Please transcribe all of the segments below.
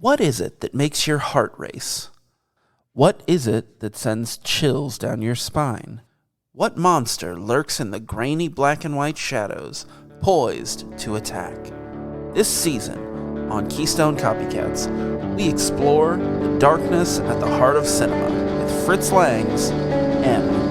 What is it that makes your heart race? What is it that sends chills down your spine? What monster lurks in the grainy black and white shadows, poised to attack? This season, on Keystone Copycats, we explore the darkness at the heart of cinema with Fritz Lang's M.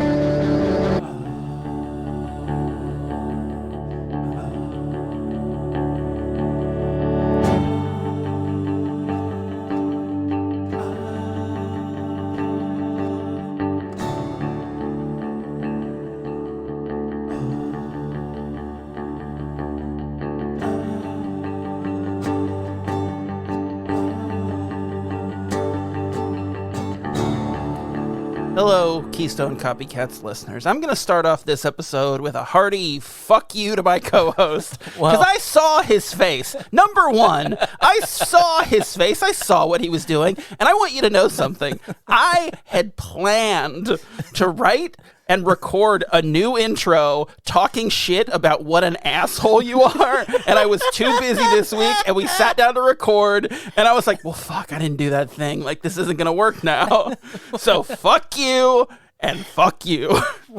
Hello, Keystone Copycats listeners. I'm going to start off this episode with a hearty fuck you to my co-host. Because I saw his face. Number one, I saw his face. I saw what he was doing. And I want you to know something. I had planned to write and record a new intro talking shit about what an asshole you are. And I was too busy this week, and we sat down to record, and I was like, well, fuck, I didn't do that thing. Like, this isn't going to work now. So fuck you and fuck you.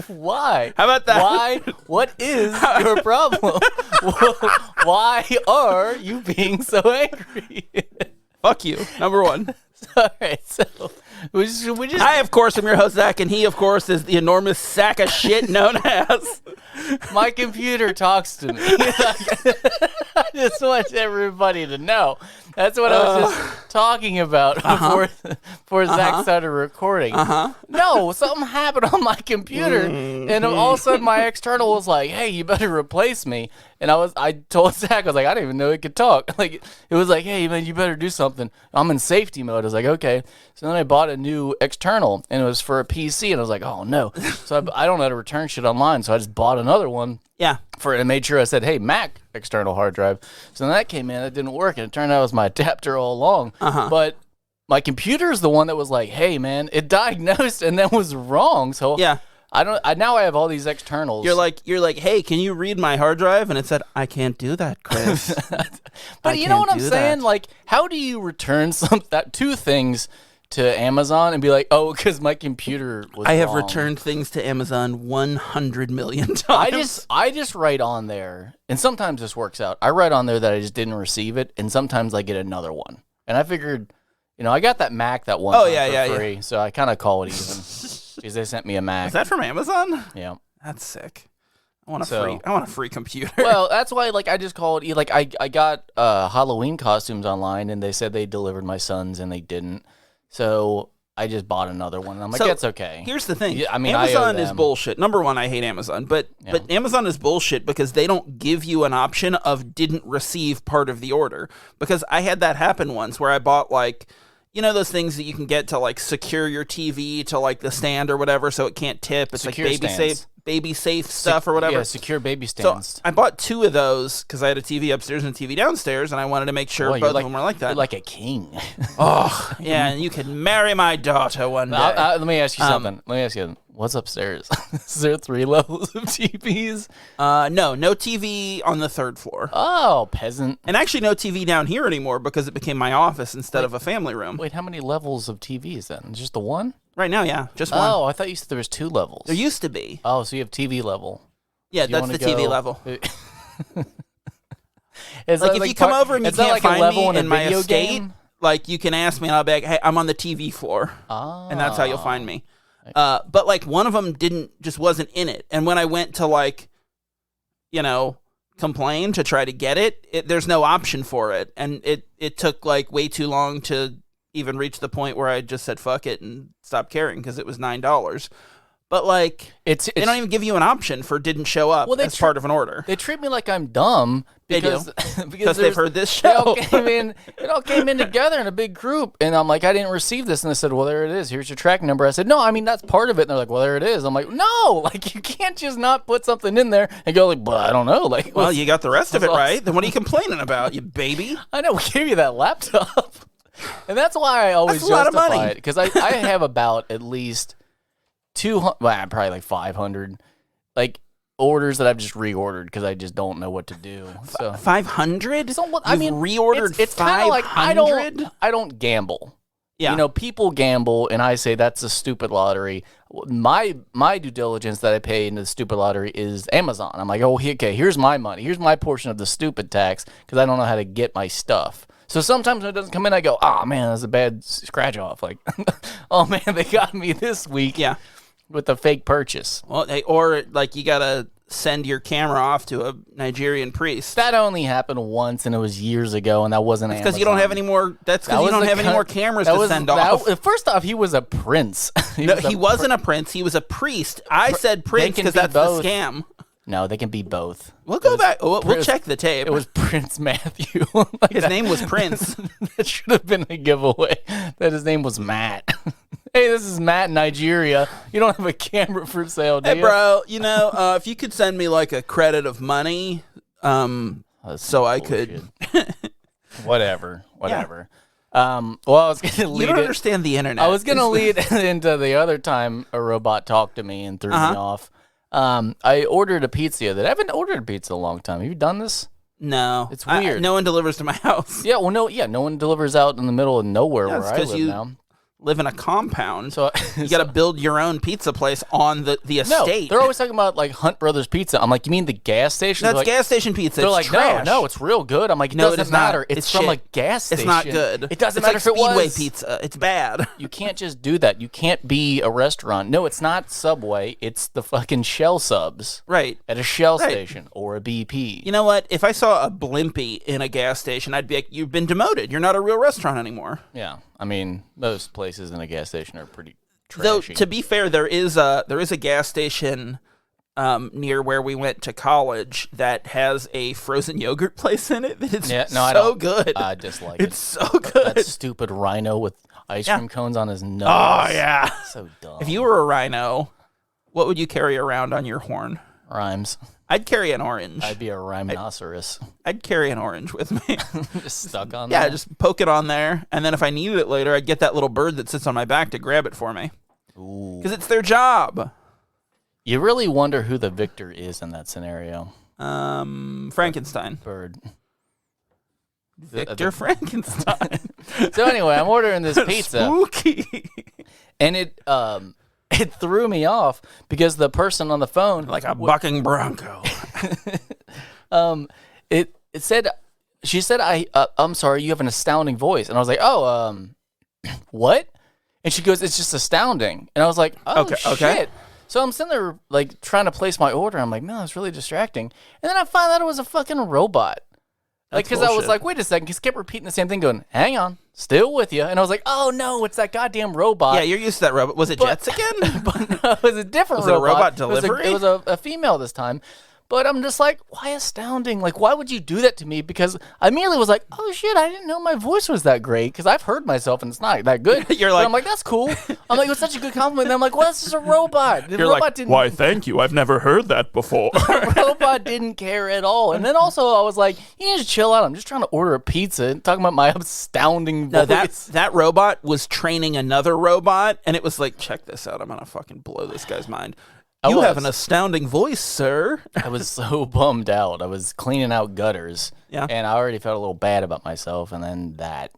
Why? How about that? Why? What is your problem? Why are you being so angry? Fuck you, number one. All right, so we just I, of course, am your host, Zach, and he, of course, is the enormous sack of shit known as... My computer talks to me. I just want everybody to know. That's what I was just talking about before Zach started recording. No, something happened on my computer, and all of a sudden my external was like, hey, you better replace me. And I told Zach, I was like, I didn't even know it could talk. Like, it was like, hey, man, you better do something. I'm in safety mode. I was like, okay. So then I bought a new external, and it was for a PC, and I was like, oh, no. So I don't know how to return shit online, so I just bought another one. Yeah. And made sure I said, hey, Mac external hard drive. So then that came in, it didn't work, and it turned out it was my adapter all along. But my computer is the one that was like, hey, man, it diagnosed and then was wrong. So yeah. Now I have all these externals. You're like, hey, can you read my hard drive? And it said, I can't do that, Chris. But you know what I'm saying? That. Like, how do you return two things to Amazon and be like, oh, because my computer was I have wrong. returned things to Amazon 100 million times. I just write on there, and sometimes this works out. I write on there that I just didn't receive it, and sometimes I get another one. And I figured, I got that Mac that one time for free, so I kind of call it even. Because they sent me a Mac. Is that from Amazon? Yeah. That's sick. I want a free computer. Well, that's why I just called it. Like I got Halloween costumes online, and they said they delivered my son's, and they didn't. So I just bought another one. And I'm like, that's okay. Here's the thing. Yeah, I mean, Amazon is bullshit. Number one, I hate Amazon, but Amazon is bullshit because they don't give you an option of didn't receive part of the order. Because I had that happen once where I bought those things that you can get to like secure your TV to like the stand or whatever so it can't tip. It's secure like baby safe stuff or whatever. Yeah, secure baby stands. So I bought two of those because I had a TV upstairs and a TV downstairs, and I wanted to make sure both of them were like that. You're like a king. Oh, yeah, and you can marry my daughter one day. Let me ask you something. What's upstairs? Is there 3 levels of TVs? No TV on the 3rd floor. Oh, peasant. And actually no TV down here anymore because it became my office instead of a family room. Wait, how many levels of TVs then? Just the one? Right now, yeah, just one. Oh, I thought you said there was 2 levels. There used to be. Oh, so you have TV level. Yeah, that's the TV level. It's like if you come over and you can't find me in my estate, like you can ask me and I'll be like, hey, I'm on the TV floor. Oh. And that's how you'll find me. But like one of them wasn't in it. And when I went to complain to try to get it, there's no option for it. And it took like way too long to even reach the point where I just said fuck it and stopped caring because it was $9. But like they don't even give you an option for didn't show up as part of an order. They treat me like I'm dumb because they've heard this show. It all came in together in a big group, and I'm like, I didn't receive this, and they said, well, there it is. Here's your tracking number. I said, no, I mean that's part of it. And they're like, well, there it is. I'm like, no, like you can't just not put something in there and go like, but I don't know. Like, well, you got the rest of it right. Then what are you complaining about, you baby? I know we gave you that laptop, and that's why I always justify it because I have about at least 200, probably like 500. Like orders that I've just reordered because I just don't know what to do. So 500? So what, I mean, reordered it's kind of like I don't gamble. Yeah. You know, people gamble, and I say that's a stupid lottery. My due diligence that I pay into the stupid lottery is Amazon. I'm like, oh, okay, here's my money. Here's my portion of the stupid tax because I don't know how to get my stuff. So sometimes when it doesn't come in, I go, oh, man, that's a bad scratch off. Like, oh, man, they got me this week with a fake purchase. Well, or like you got to send your camera off to a Nigerian priest. That only happened once, and it was years ago, and that wasn't Amazon. Because you don't have any more. That's because you don't have any more cameras to send off. First off, he was a prince. He wasn't a prince. He was a priest. I said prince because that's the scam. No, they can be both. We'll go back. We'll check the tape. It was Prince Matthew. His name was Prince. That should have been a giveaway. That his name was Matt. Hey, this is Matt in Nigeria. You don't have a camera for sale, do you? Hey, bro, you know, if you could send me like a credit of money, so I could. Whatever. Well, I was going to lead. You don't understand the internet. I was going to lead into the other time a robot talked to me and threw me off. I ordered a pizza that I haven't ordered a pizza in a long time. Have you done this? No, it's weird. No one delivers to my house. Yeah, well, no one delivers out in the middle of nowhere where I live now. Live in a compound, so you got to build your own pizza place on the estate. No, they're always talking about like Hunt Brothers Pizza. I'm like, you mean the gas station? That's gas station pizza. They're It's like, trash. no, it's real good. I'm like, it doesn't matter. It's from a gas station. It's not good. It doesn't matter if it Speedway was pizza. It's bad. You can't just do that. You can't be a restaurant. No, it's not Subway. It's the fucking Shell subs. Right. At a Shell station or a BP. You know what? If I saw a Blimpie in a gas station, I'd be like, you've been demoted. You're not a real restaurant anymore. Yeah. I mean, most places in a gas station are pretty trashy. Though, to be fair, there is a gas station near where we went to college that has a frozen yogurt place in it. It's so good. I dislike it. It's so good. That stupid rhino with ice cream cones on his nose. Oh, yeah. So dumb. If you were a rhino, what would you carry around on your horn? Rhymes. I'd carry an orange. I'd be a rhinoceros. I'd carry an orange with me. Just stuck on there? Yeah, just poke it on there, and then if I needed it later, I'd get that little bird that sits on my back to grab it for me. Ooh. Because it's their job. You really wonder who the victor is in that scenario. Frankenstein. Bird. Victor Frankenstein. So anyway, I'm ordering this pizza. Spooky. And it threw me off because the person on the phone, like a bucking bronco. It said, she said, I'm sorry, you have an astounding voice. And I was like, oh, what? And she goes, it's just astounding. And I was like, oh, shit. So I'm sitting there like trying to place my order. I'm like, man, that's really distracting. And then I found out it was a fucking robot. Like, because I was like, wait a second. He kept repeating the same thing, going, hang on, still with you. And I was like, oh, no, it's that goddamn robot. Yeah, you're used to that robot. Was it Jets again? But no, it was a different robot. Was it a robot delivery? It was a female this time. But I'm just like, why astounding? Like, why would you do that to me? Because I immediately was like, oh, shit, I didn't know my voice was that great. Because I've heard myself, and it's not that good. You're like, but I'm like, that's cool. I'm like, it was such a good compliment. And I'm like, well, this is a robot. The you're robot like, why, thank you. I've never heard that before. The robot didn't care at all. And then also, I was like, you need to chill out. I'm just trying to order a pizza and talking about my astounding voice. No, that robot was training another robot, and it was like, check this out. I'm going to fucking blow this guy's mind. You have an astounding voice, sir. I was so bummed out. I was cleaning out gutters. Yeah. And I already felt a little bad about myself, and then that.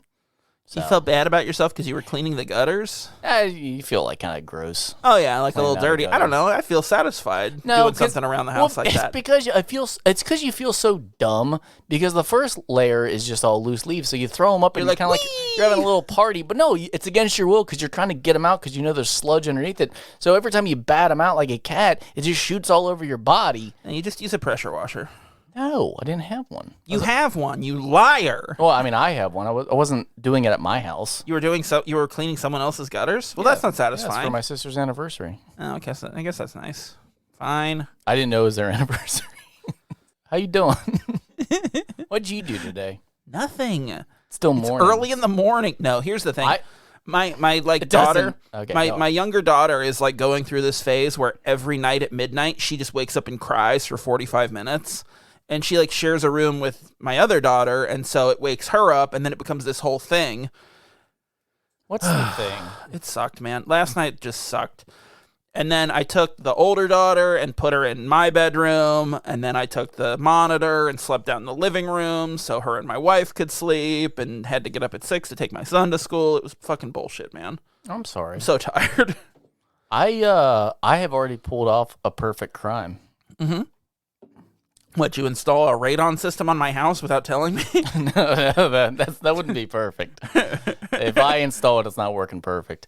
So. You felt bad about yourself because you were cleaning the gutters? You feel like kind of gross. Oh, yeah, like a little dirty. I don't know. I feel satisfied doing something around the house like that. It's because you feel so dumb because the first layer is just all loose leaves. So you throw them up and you're kind of like you're having a little party. But no, it's against your will because you're trying to get them out because you know there's sludge underneath it. So every time you bat them out like a cat, it just shoots all over your body. And you just use a pressure washer. No, I didn't have one. You have one, you liar. Well, I mean, I have one. I wasn't doing it at my house. You were cleaning someone else's gutters? Well, that's not satisfying. That's for my sister's anniversary. Oh, okay, so I guess that's nice. Fine. I didn't know it was their anniversary. How you doing? What'd you do today? Nothing. Still morning. It's early in the morning. No, here's the thing. My daughter, my younger daughter is like going through this phase where every night at midnight she just wakes up and cries for 45 minutes. And she like shares a room with my other daughter, and so it wakes her up, and then it becomes this whole thing. What's the thing? It sucked, man. Last night just sucked. And then I took the older daughter and put her in my bedroom. And then I took the monitor and slept down in the living room so her and my wife could sleep, and had to get up at 6 to take my son to school. It was fucking bullshit, man. I'm sorry. I'm so tired. I have already pulled off a perfect crime. Mm-hmm. What, you install a radon system on my house without telling me? No, that wouldn't be perfect. If I install it, it's not working perfect.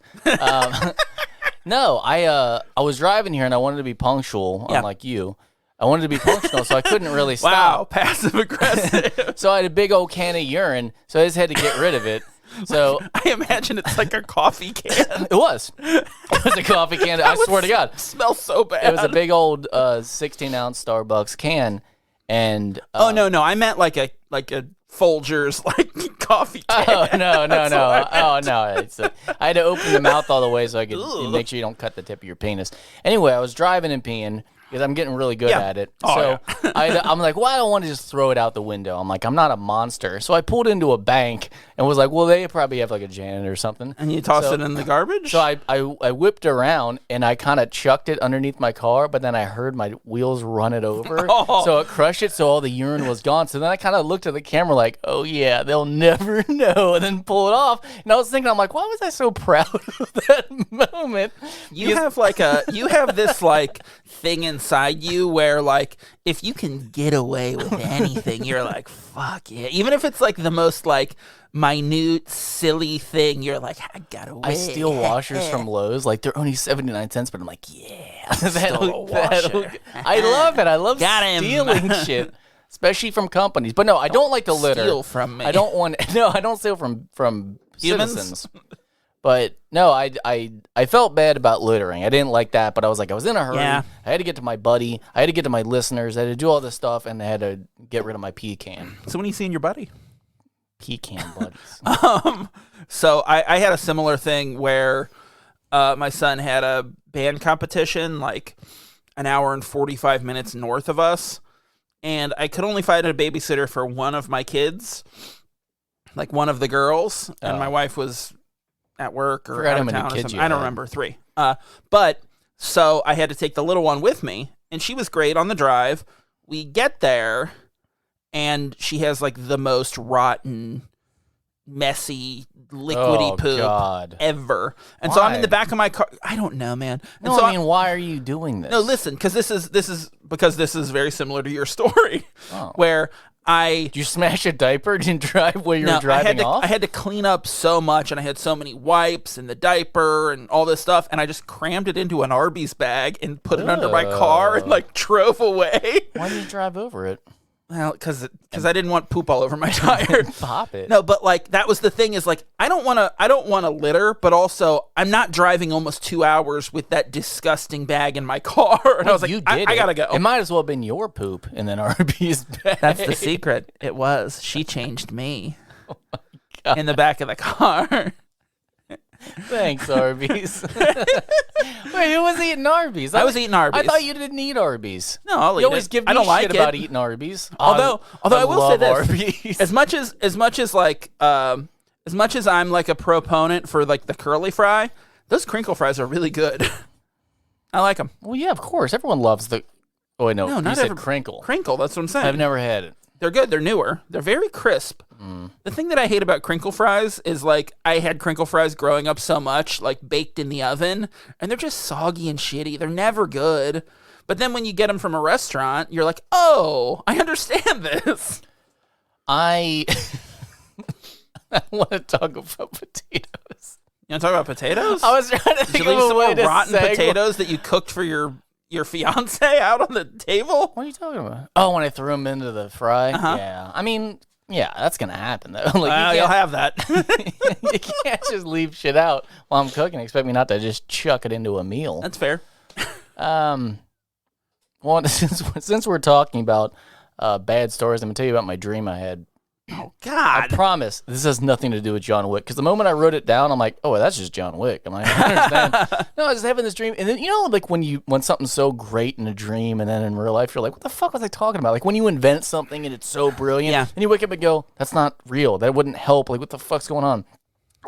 No, I was driving here and I wanted to be punctual, unlike you. I wanted to be punctual, so I couldn't really stop. Wow, passive aggressive. So I had a big old can of urine, so I just had to get rid of it. So I imagine it's like a coffee can. It was a coffee can. I swear to God, It smells so bad. it was a big old 16-ounce Starbucks can, and Oh no, I meant like a Folgers like coffee can. oh no. Oh no! I had to open the mouth all the way so I could make sure you don't cut the tip of your penis. Anyway, I was driving and peeing because I'm getting really good at it. Oh, So I'm like, well, I don't want to just throw it out the window. I'm like, I'm not a monster. So I pulled into a bank and was like, well, they probably have like a janitor or something. And you tossed it in the garbage? So I whipped around and I kind of chucked it underneath my car, but then I heard my wheels run it over. So it crushed it, so all the urine was gone. So then I kind of looked at the camera like, oh yeah, they'll never know, and then pull it off. And I was thinking, I'm like, why was I so proud of that moment? You have this like thing inside you where like if you can get away with anything, you're like, fuck yeah. Even if it's like the most like minute, silly thing, you're like, I got away. I steal washers from Lowe's. Like, they're only 79 cents, but I'm like, yeah. Stole a washer. I love it. I love Got him. stealing shit, especially from companies. But no, I don't like to litter. Steal from me. I don't steal from Humans? citizens. But no, I felt bad about littering. I didn't like that, but I was like, I was in a hurry. Yeah. I had to get to my buddy. I had to get to my listeners. I had to do all this stuff, and I had to get rid of my pecan. So when are you seeing your buddy? Pecan buddies. So I had a similar thing where my son had a band competition like an hour and 45 minutes north of us, and I could only find a babysitter for one of my kids, like one of the girls, and my wife was at work or out of town or something. I don't remember, 3. But so I had to take the little one with me, and she was great on the drive. We get there, and she has like the most rotten, messy, liquidy poop ever. And so I'm in the back of my car. I don't know, man. And No, so I mean, why are you doing this? no, listen, because this is very similar to your story, where Did you smash a diaper? Did you drive while you were driving off? I had to clean up so much, and I had so many wipes and the diaper and all this stuff, and I just crammed it into an Arby's bag and put it under my car and like drove away. Why did you drive over it? Well, because I didn't want poop all over my tire. Pop it. No, but like that was the thing is like I don't want to litter, but also I'm not driving almost 2 hours with that disgusting bag in my car. And I was like, I gotta go. It might as well have been your poop in an Arby's bag. That's the secret. It was. She changed me in the back of the car. Thanks, Arby's. Wait, who was eating Arby's? I was eating Arby's. I thought you didn't eat Arby's. No, I'll eat it. You always give me I don't like shit it. about eating Arby's. Although I will say this, Arby's. as much as I'm like a proponent for like the curly fry, those crinkle fries are really good. I like them. Well, yeah, of course. Everyone loves the. Oh wait, no, No, you not said every- crinkle. Crinkle, that's what I'm saying. I've never had it. They're good. They're newer. They're very crisp. The thing that I hate about crinkle fries is like I had crinkle fries growing up so much, like baked in the oven, and they're just soggy and shitty. They're never good. But then when you get them from a restaurant, you're like, oh, I understand this. I want to talk about potatoes. You want to talk about potatoes? I was trying to Did think you of leave a some way more to rotten segue. potatoes that you cooked for your fiance out on the table? What are you talking about? Oh, when I threw them into the fry? Yeah. I mean, yeah, that's going to happen, though. Like, You'll have that. you can't just leave shit out while I'm cooking and expect me not to just chuck it into a meal. That's fair. Well, since we're talking about bad stories, I'm going to tell you about my dream I had. Oh, I God. promise this has nothing to do with John Wick. Because the moment I wrote it down, I'm like, oh, that's just John Wick. I'm like, I understand. No, I was having this dream. And then, you know, like when something's so great in a dream and then in real life, you're like, what the fuck was I talking about? Like when you invent something and it's so brilliant. Yeah. And you wake up and go, that's not real. That wouldn't help. Like, what the fuck's going on?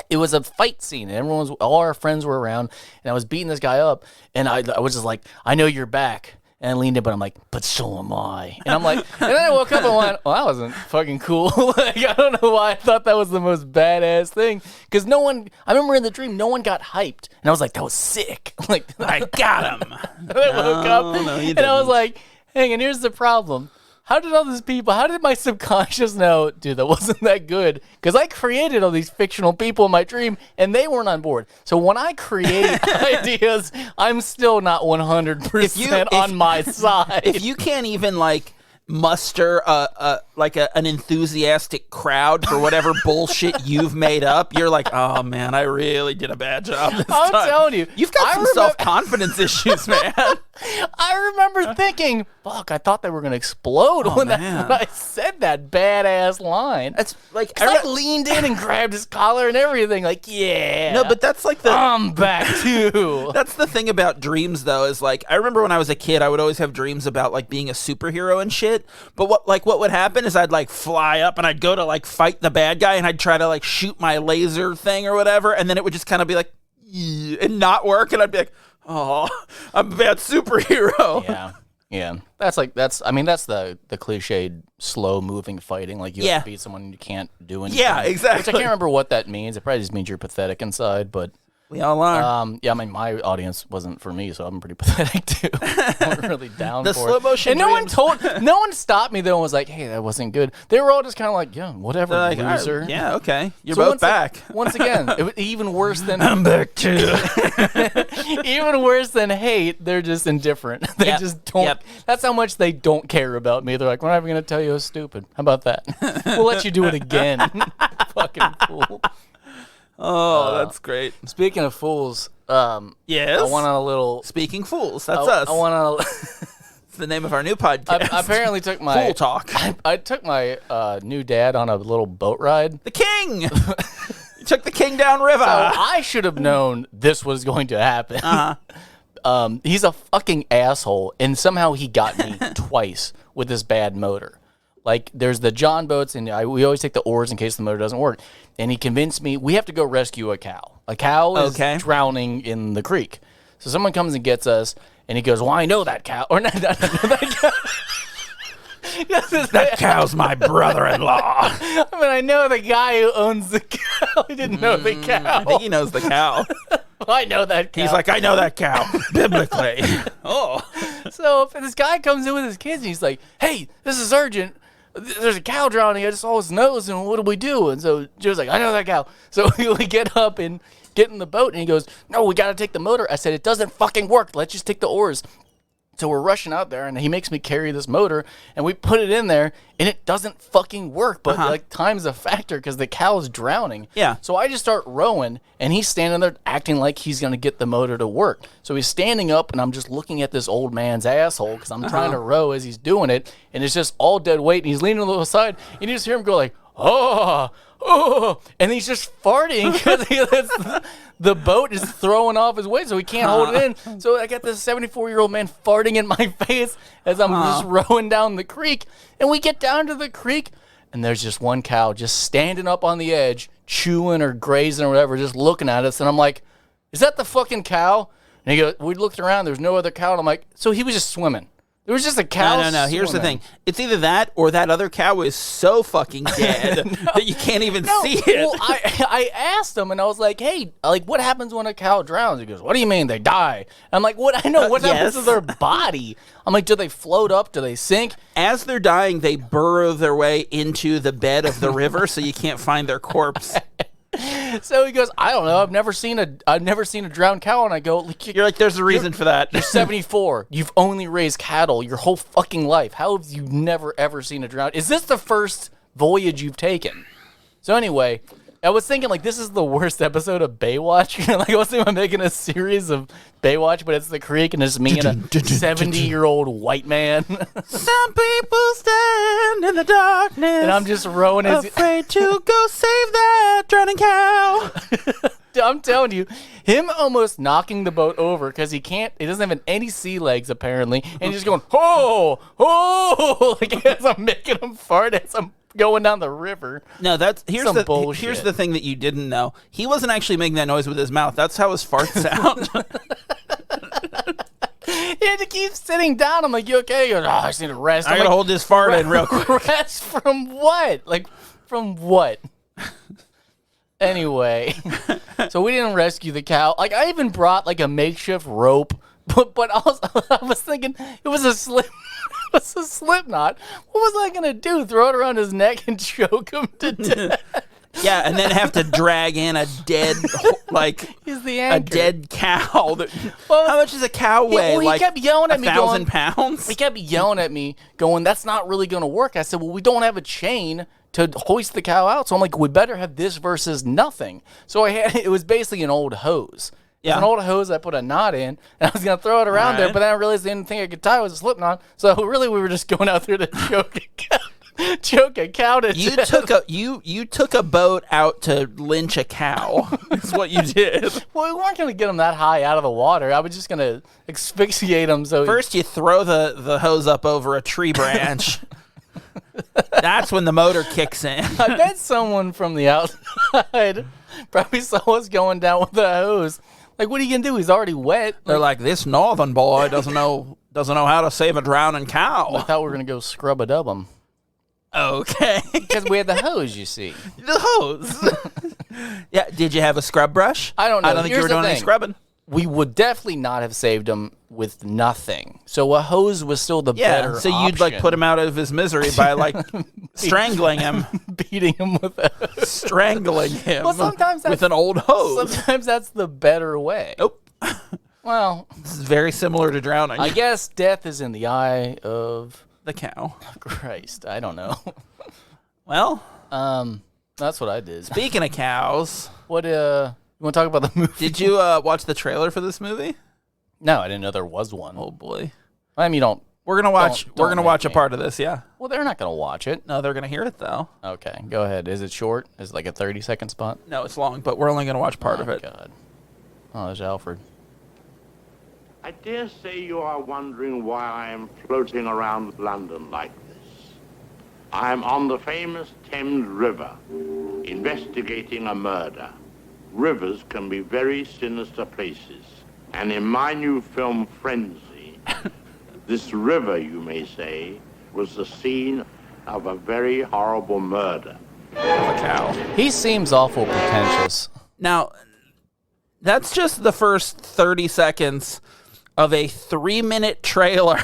it was a fight scene, and all our friends were around, and I was beating this guy up, and I was just like, I know you're back. And I leaned in, but I'm like, but so am I. And I'm like, and then I woke up and went, well, that wasn't fucking cool. Like, I don't know why I thought that was the most badass thing. Because I remember in the dream, no one got hyped. And I was like, that was sick. Like, I got him. and I woke up, and I was like, hang on, here's the problem. How did my subconscious know, dude, that wasn't that good? Because I created all these fictional people in my dream, and they weren't on board. So when I create ideas, I'm still not 100% on my side. If you can't even, like, muster an enthusiastic crowd for whatever bullshit you've made up, you're like, oh man, I really did a bad job this time. I'm telling you, you've got some self-confidence issues, man. I remember thinking, fuck, I thought they were gonna explode when I said that badass line. That's like, I leaned in and grabbed his collar and everything, like, yeah. No, but that's like I'm back too. That's the thing about dreams, though, is like, I remember when I was a kid, I would always have dreams about like being a superhero and shit. But what would happen is I'd like fly up and I'd go to like fight the bad guy and I'd try to like shoot my laser thing or whatever, and then it would just kind of be like and not work, and I'd be like, oh, I'm a bad superhero. Yeah. That's the cliched slow moving fighting, like you have to beat someone and you can't do anything. Yeah, exactly. Which I can't remember what that means. It probably just means you're pathetic inside, but we all are. Yeah, I mean, my audience wasn't for me, so I'm pretty pathetic too. I'm really down for it. The slow motion. And no one stopped me though and was like, "Hey, that wasn't good." They were all just kind of like, "Yeah, whatever, like, loser." Yeah, okay, you're both back. Once again, it was even worse than I'm back too. Even worse than hate. They're just indifferent. They just don't. Yep. That's how much they don't care about me. They're like, "We're not even going to tell you it was stupid. How about that? We'll let you do it again." Fucking fool. Oh, that's great. Speaking of fools, yes, I went on a little. Speaking fools, that's us. I went on. It's the name of our new podcast. I apparently took my Fool Talk. I took my new dad on a little boat ride. The king. You took the king down river. So I should have known this was going to happen. He's a fucking asshole, and somehow he got me twice with this bad motor. Like, there's the John boats, and we always take the oars in case the motor doesn't work. And he convinced me we have to go rescue a cow. A cow is drowning in the creek. So someone comes and gets us, and he goes, "Well, I know that cow." Or not that cow. That cow's my brother-in-law. I mean, I know the guy who owns the cow. He didn't know the cow. I think he knows the cow. Well, I know that cow. He's like, I know that cow, biblically. Oh. So if this guy comes in with his kids, and he's like, "Hey, this is urgent. There's a cow drowning. I just saw his nose, and what do we do?" And so Joe's like, "I know that cow." So we get up and get in the boat, and he goes, "No, we got to take the motor." I said, "It doesn't fucking work. Let's just take the oars." So we're rushing out there, and he makes me carry this motor, and we put it in there, and it doesn't fucking work. But like, time's a factor because the cow's drowning. Yeah. So I just start rowing, and he's standing there acting like he's gonna get the motor to work. So he's standing up, and I'm just looking at this old man's asshole because I'm trying to row as he's doing it, and it's just all dead weight, and he's leaning on the side, and you just hear him go like, "Oh, oh," and he's just farting because the boat is throwing off his weight, so he can't hold it in. So I got this 74-year-old man farting in my face as I'm just rowing down the creek, and we get down to the creek, and there's just one cow just standing up on the edge, chewing or grazing or whatever, just looking at us, and I'm like, "Is that the fucking cow?" And he goes, we looked around, there's no other cow, and I'm like, so he was just swimming. There was just a cow. No. Here's the thing. It's either that or that other cow is so fucking dead that you can't even see it. Well, I asked him, and I was like, "Hey, like, what happens when a cow drowns?" He goes, "What do you mean they die?" I'm like, "What? I know what happens to their body." I'm like, "Do they float up? Do they sink?" As they're dying, they burrow their way into the bed of the river, so you can't find their corpse. So he goes, "I don't know. I've never seen a drowned cow." And I go, "You're like, there's a reason for that. You're 74. You've only raised cattle your whole fucking life. How have you never ever seen a drowned? Is this the first voyage you've taken?" So anyway, I was thinking, like, this is the worst episode of Baywatch. Like, I was thinking I'm making a series of Baywatch, but it's the creek, and it's me and a 70-year-old white man. Some people stand in the darkness, and I'm just rowing afraid to go save that drowning cow. I'm telling you, him almost knocking the boat over because he doesn't have any sea legs apparently, and he's just going, oh, like as I'm making him fart as I'm going down the river. No, here's the thing that you didn't know. He wasn't actually making that noise with his mouth. That's how his farts sound. He had to keep sitting down. I'm like, you okay? He goes, I just need to rest. I gotta hold this fart in real quick. Rest from what? Like, from what? Anyway, so we didn't rescue the cow. Like, I even brought like a makeshift rope, but also, I was thinking it was a slip knot. What was I gonna do? Throw it around his neck and choke him to death? Yeah, and then have to drag in a dead, he's the anchor. A dead cow. How much does a cow weigh? He kept yelling at me, 1,000 pounds. He kept yelling at me, going, "That's not really going to work." I said, "Well, we don't have a chain to hoist the cow out, so I'm like, we better have this versus nothing." So it was basically an old hose. Yeah, an old hose. I put a knot in, and I was gonna throw it around there, but then I realized the only thing I could tie was a slip knot. So really, we were just going out there to choke a cow to death. You took a boat out to lynch a cow. Is what you did. Well, we weren't gonna get him that high out of the water. I was just gonna asphyxiate him. So first, you throw the hose up over a tree branch. That's when the motor kicks in. I bet someone from the outside probably saw us going down with the hose. Like, what are you gonna do? He's already wet. They're like, this northern boy doesn't know how to save a drowning cow. I thought we were gonna go scrub a dub him. Okay. Because we had the hose, you see. The hose. Yeah. Did you have a scrub brush? I don't know. I don't think you were doing any scrubbing. We would definitely not have saved him with nothing. So a hose was still the better option. So you'd put him out of his misery by strangling him, beating him with a hose. Strangling him. Well, sometimes with an old hose. Sometimes that's the better way. Nope. Well, this is very similar to drowning. I guess death is in the eye of the cow. Christ, I don't know. Well, that's what I did. Speaking of cows, what you want to talk about the movie? Did you watch the trailer for this movie? No, I didn't know there was one. Oh boy. I mean, we're gonna watch. We're gonna watch a part of this. Yeah. Well, they're not gonna watch it. No, they're gonna hear it though. Okay, go ahead. Is it short? Is it like a 30-second spot? No, it's long, but we're only gonna watch part of it. God. Oh, there's Alfred. I dare say you are wondering why I am floating around London like this. I am on the famous Thames River, investigating a murder. Rivers can be very sinister places, and in my new film, Frenzy, this river, you may say, was the scene of a very horrible murder. Of a cow. He seems awful pretentious. Now, that's just the first 30 seconds of a 3-minute trailer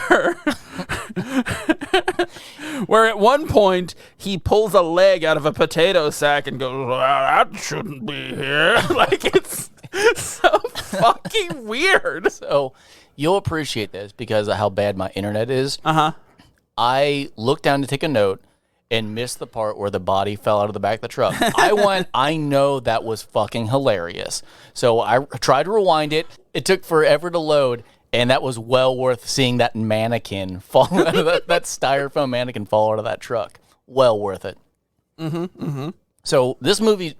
where at one point he pulls a leg out of a potato sack and goes, well, that shouldn't be here. Like, it's so fucking weird. So you'll appreciate this because of how bad my internet is. Uh-huh. I looked down to take a note and missed the part where the body fell out of the back of the truck. I know that was fucking hilarious. So I tried to rewind it. It took forever to load. And that was well worth seeing that mannequin fall out of that styrofoam mannequin fall out of that truck. Well worth it. Mm-hmm. Mm-hmm. So this movie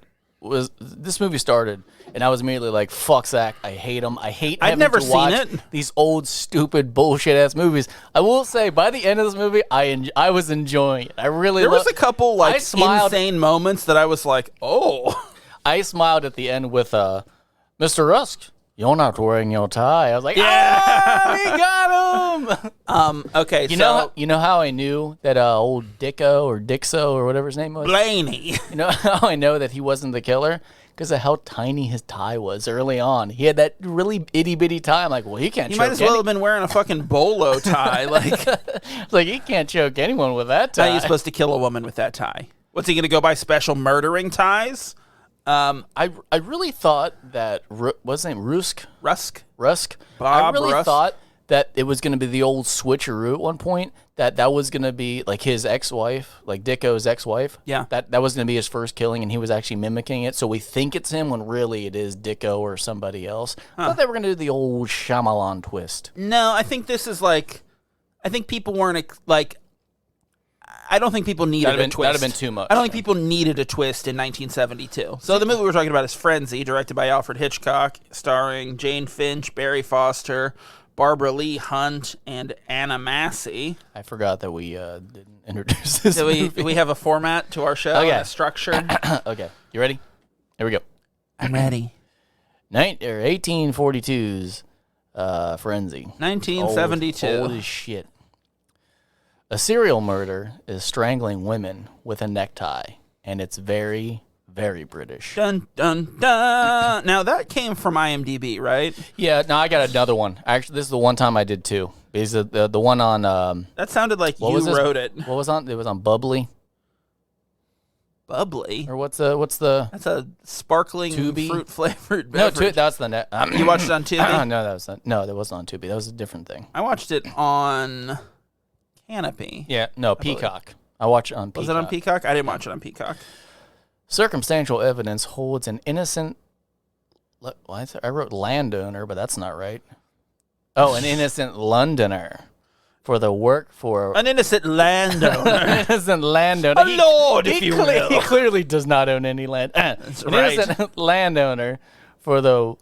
started, and I was immediately like, "Fuck Zach, I hate him. I hate." I've never seen it. These old stupid bullshit ass movies. I will say, by the end of this movie, I was enjoying it. I really. There was a couple insane moments that I was like, "Oh." I smiled at the end with Mr. Rusk. You're not wearing your tie. I was like, yeah, we got him. Okay, you know how I knew that old Dicko or Dixo or whatever his name was? Blaney. You know how I know that he wasn't the killer? Because of how tiny his tie was early on. He had that really itty-bitty tie. I'm like, well, he can't choke He might as well have been wearing a fucking bolo tie. It's like, he can't choke anyone with that tie. How are you supposed to kill a woman with that tie? What's he going to go buy special murdering ties? I really thought that what's his name? Rusk. Bob I really Rusk. thought that it was going to be the old switcheroo at one point. That was going to be like his ex-wife, like Dicko's ex-wife. Yeah. That was going to be his first killing, and he was actually mimicking it. So we think it's him when really it is Dicko or somebody else. I thought they were going to do the old Shyamalan twist. No, I think this is I think people weren't I don't think people needed a twist. That'd have been too much. I don't think people needed a twist in 1972. So the movie we're talking about is Frenzy, directed by Alfred Hitchcock, starring Jane Finch, Barry Foster, Barbara Lee Hunt, and Anna Massey. I forgot that we didn't introduce this movie. We have a format to our show, Okay. and a structure. Okay, you ready? Here we go. I'm ready. 1842's Frenzy. 1972. Old as shit. A serial murder is strangling women with a necktie, and it's very, very British. Dun, dun, dun. Now, that came from IMDb, right? Yeah, no, I got another one. Actually, this is the one time I did two. Because the one on... That sounded like you wrote it. What was on? It was on Bubbly. Bubbly? Or what's the... That's a sparkling Tubi? fruit-flavored No, beverage. that's the net. You watched it on Tubi? No, that wasn't on Tubi. That was a different thing. I watched it on Canopy. Yeah, no, Peacock. I watched it on Peacock. Was it on Peacock? I didn't watch it on Peacock. Circumstantial evidence holds an innocent... I wrote landowner, but that's not right. Oh, an innocent Londoner for the work for... An innocent landowner. An innocent landowner. A lord, if you will. He clearly does not own any land. That's An right. innocent landowner for the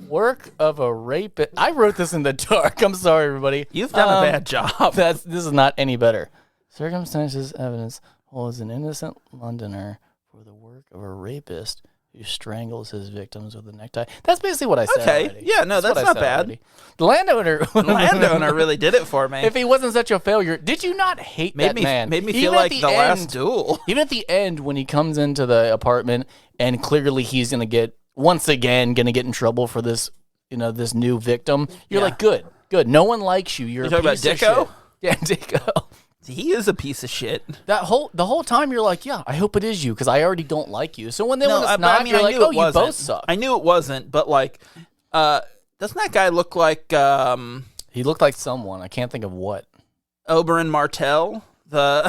work of a rapist. I wrote this in the dark. I'm sorry, everybody. You've done a bad job. This is not any better. Circumstances evidence holds an innocent Londoner for the work of a rapist who strangles his victims with a necktie. That's basically what I said Okay. already. Yeah, no, that's what I not said bad. already. The landowner... Landowner really did it for me. If he wasn't such a failure, did you not hate that man? Made me feel Even at like the last duel. Even at the end, when he comes into the apartment and clearly he's gonna get in trouble for this, this new victim. You're Yeah. like, good. No one likes you. You're a talking about piece of Dicko? shit. Yeah, Dicko. He is a piece of shit. The whole time you're like, yeah, I hope it is you because I already don't like you. So when it's but not, you're like, knew oh, it you wasn't. both suck. I knew it wasn't, but doesn't that guy look like He looked like someone. I can't think of what. Oberyn Martell? No,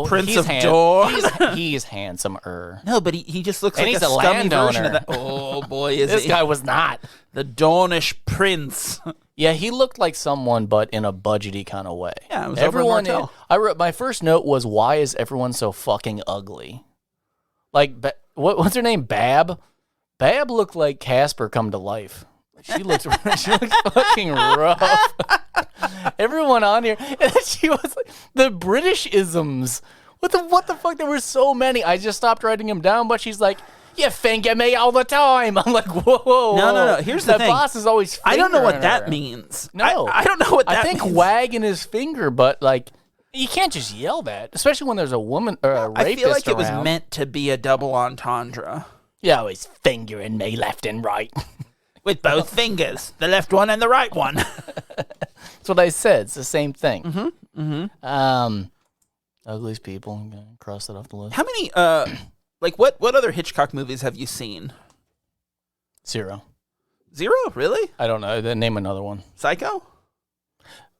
The Prince he's of Dor? He's handsomer. No, but he just looks And like he's a a scummy version landowner. of that. Oh boy, is This he? guy was not. The Dornish Prince. Yeah, he looked like someone, but in a budgety kind of way. Yeah, it was everyone. Oberyn Martell. I wrote my first note was, why is everyone so fucking ugly? Like, what's her name? Bab. Bab looked like Casper come to life. She looked fucking rough. Everyone on here, and then she was like, the British isms. What the fuck? There were so many. I just stopped writing them down, but she's like, you finger me all the time. I'm like, whoa. No. Here's the thing. boss is always I don't know what fingering that her. means. No. I don't know what that I think means. wagging his finger, but like, you can't just yell that, especially when there's a woman or a rapist I feel like it was around. meant to be a double entendre. You're always fingering me left and right. With both fingers, the left one and the right one. That's what I said. It's the same thing. Ugliest people. I'm gonna cross that off the list. How many, what other Hitchcock movies have you seen? 0. 0? Really? I don't know. Then name another one. Psycho?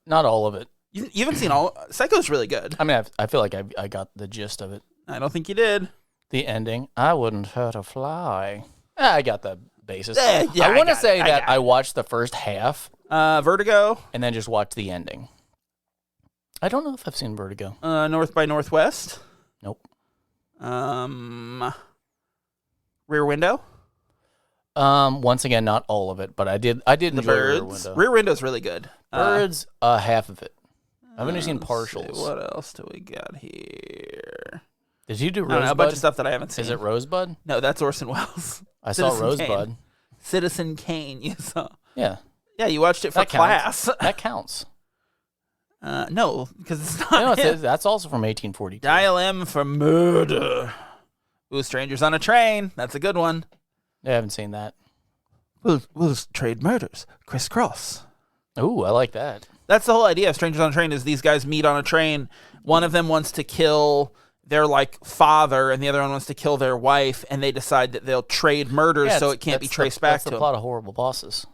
Not all of it. You haven't seen all... Psycho's really good. I mean, I feel like I got the gist of it. I don't think you did. The ending. I wouldn't hurt a fly. I got the basis. Yeah, I want to got say it. that I watched the first half Vertigo? and then just watched the ending. I don't know if I've seen Vertigo. North by Northwest? Nope. Rear Window? Once again, not all of it, but I did The enjoy Birds? Rear Window. Rear Window's really good. Birds, half of it. I've only seen Let's partials. see, what else do we got here? Did you do I don't know, Rosebud? a bunch of stuff that I haven't seen. Is it Rosebud? No, that's Orson Welles. I saw Citizen Rosebud. Kane. Citizen Kane, you saw. Yeah, Yeah, you watched it for that class. counts. That counts. No, because it's not No, him. that's also from 1842. Dial M for murder. Ooh, Strangers on a Train. That's a good one. I haven't seen that. We'll trade murders. Crisscross. Ooh, I like that. That's the whole idea of Strangers on a Train is these guys meet on a train. One of them wants to kill their father and the other one wants to kill their wife, and they decide that they'll trade murders so it can't be traced back That's to the them. plot of Horrible Bosses.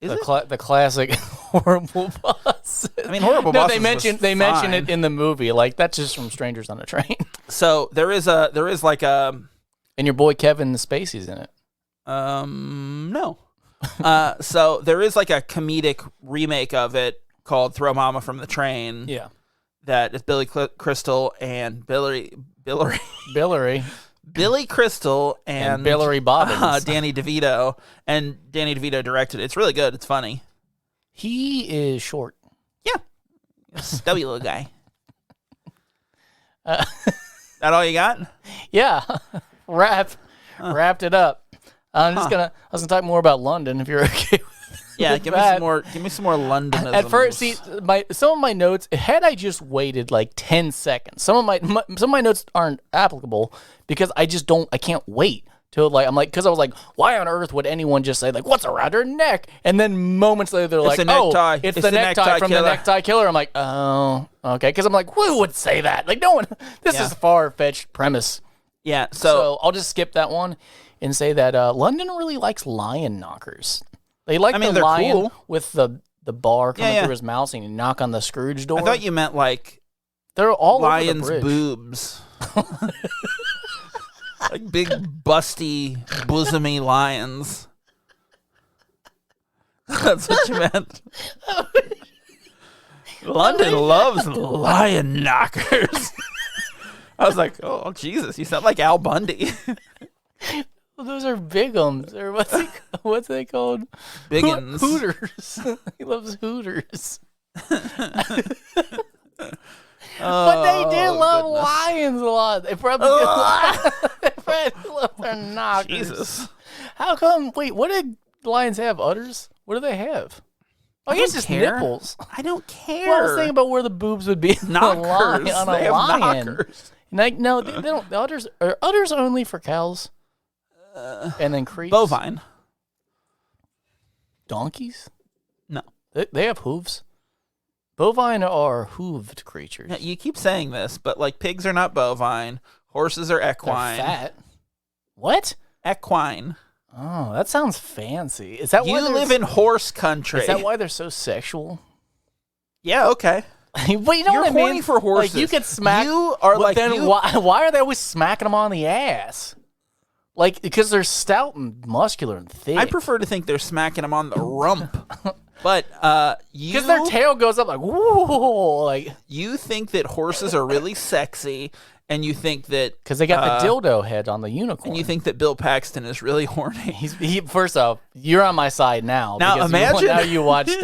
Is the it? the classic Horrible Bosses. I mean, Horrible No, Bosses they mention fine. it in the movie. Like, that's just from Strangers on a Train. So there is like a And your boy Kevin Spacey's in it. no. So there is like a comedic remake of it called Throw Mama from the Train. Yeah. that is Billy Crystal and Billy Crystal and Billy Bobbins. Danny DeVito. And Danny DeVito directed it. It's really good. It's funny. He is short. Yeah. Stubby little guy. That all you got? Yeah. Wrapped it up. I was gonna talk more about London if you're okay with Yeah, give me some more Londonisms. At first, see, some of my notes, had I just waited like 10 seconds, some of my notes aren't applicable because I can't wait till because I was like, why on earth would anyone just say like, what's around her neck? And then moments later they're like, oh, it's the necktie from the Necktie Killer. I'm like, oh, okay, because I'm like, who would say that? Like, no one. This is a far-fetched premise. Yeah, so I'll just skip that one and say that London really likes lion knockers. They like the lion cool. with the bar coming through his mouth and you knock on the Scrooge door. I thought you meant like they're all lions' over the bridge. boobs. Like big, busty, bosomy lions. That's what you meant. London loves lion knockers. I was like, oh, Jesus, you sound like Al Bundy. Well, those are bigums, or what's they called? Biggins. Hooters. He loves Hooters. But they do love lions a lot. They probably love their knockers. Jesus. How come? Wait, what did lions have? Udders? What do they have? Oh, I guess just nipples. I don't care. Well, I was thinking about where the boobs would be knockers. on a they have lion. Knockers. Like, no, they don't. The udders are only for cows. And then creeps. Bovine. Donkeys? No. They have hooves. Bovine are hooved creatures. Yeah, you keep saying this, but like pigs are not bovine. Horses are equine. They're fat. What? Equine. Oh, that sounds fancy. Is that why you live in horse country? Is that why they're so sexual? Yeah, okay. But you know You're what I mean? horny for horses. Like you could smack. You are like. Then why are they always smacking them on the ass? Like, because they're stout and muscular and thick. I prefer to think they're smacking them on the rump. But because their tail goes up like, whoa, like you think that horses are really sexy, and you think that because they got the dildo head on the unicorn, and you think that Bill Paxton is really horny. First off, you're on my side now. Now imagine now you watched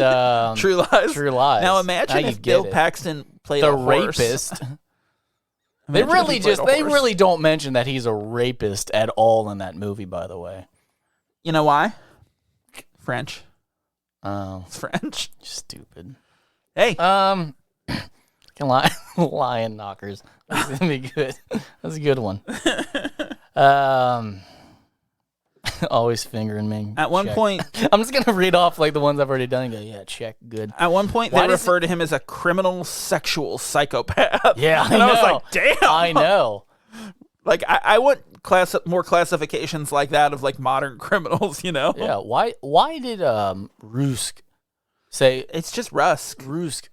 True Lies. True Lies. Now imagine if Bill Paxton played the a horse. rapist. They really don't mention that he's a rapist at all in that movie, by the way. You know why? French. Oh. It's French. Stupid. Hey. Lion knockers. That's gonna be good. That's a good one. Always fingering me. At one point, I'm just gonna read off like the ones I've already done and go, yeah, check, good. At one point, they refer to him as a criminal sexual psychopath. Yeah, and I was like, damn. I know. Like, I want more classifications like that of like modern criminals, you know? Yeah. Why did Rusk say it's just Rusk? Rusk,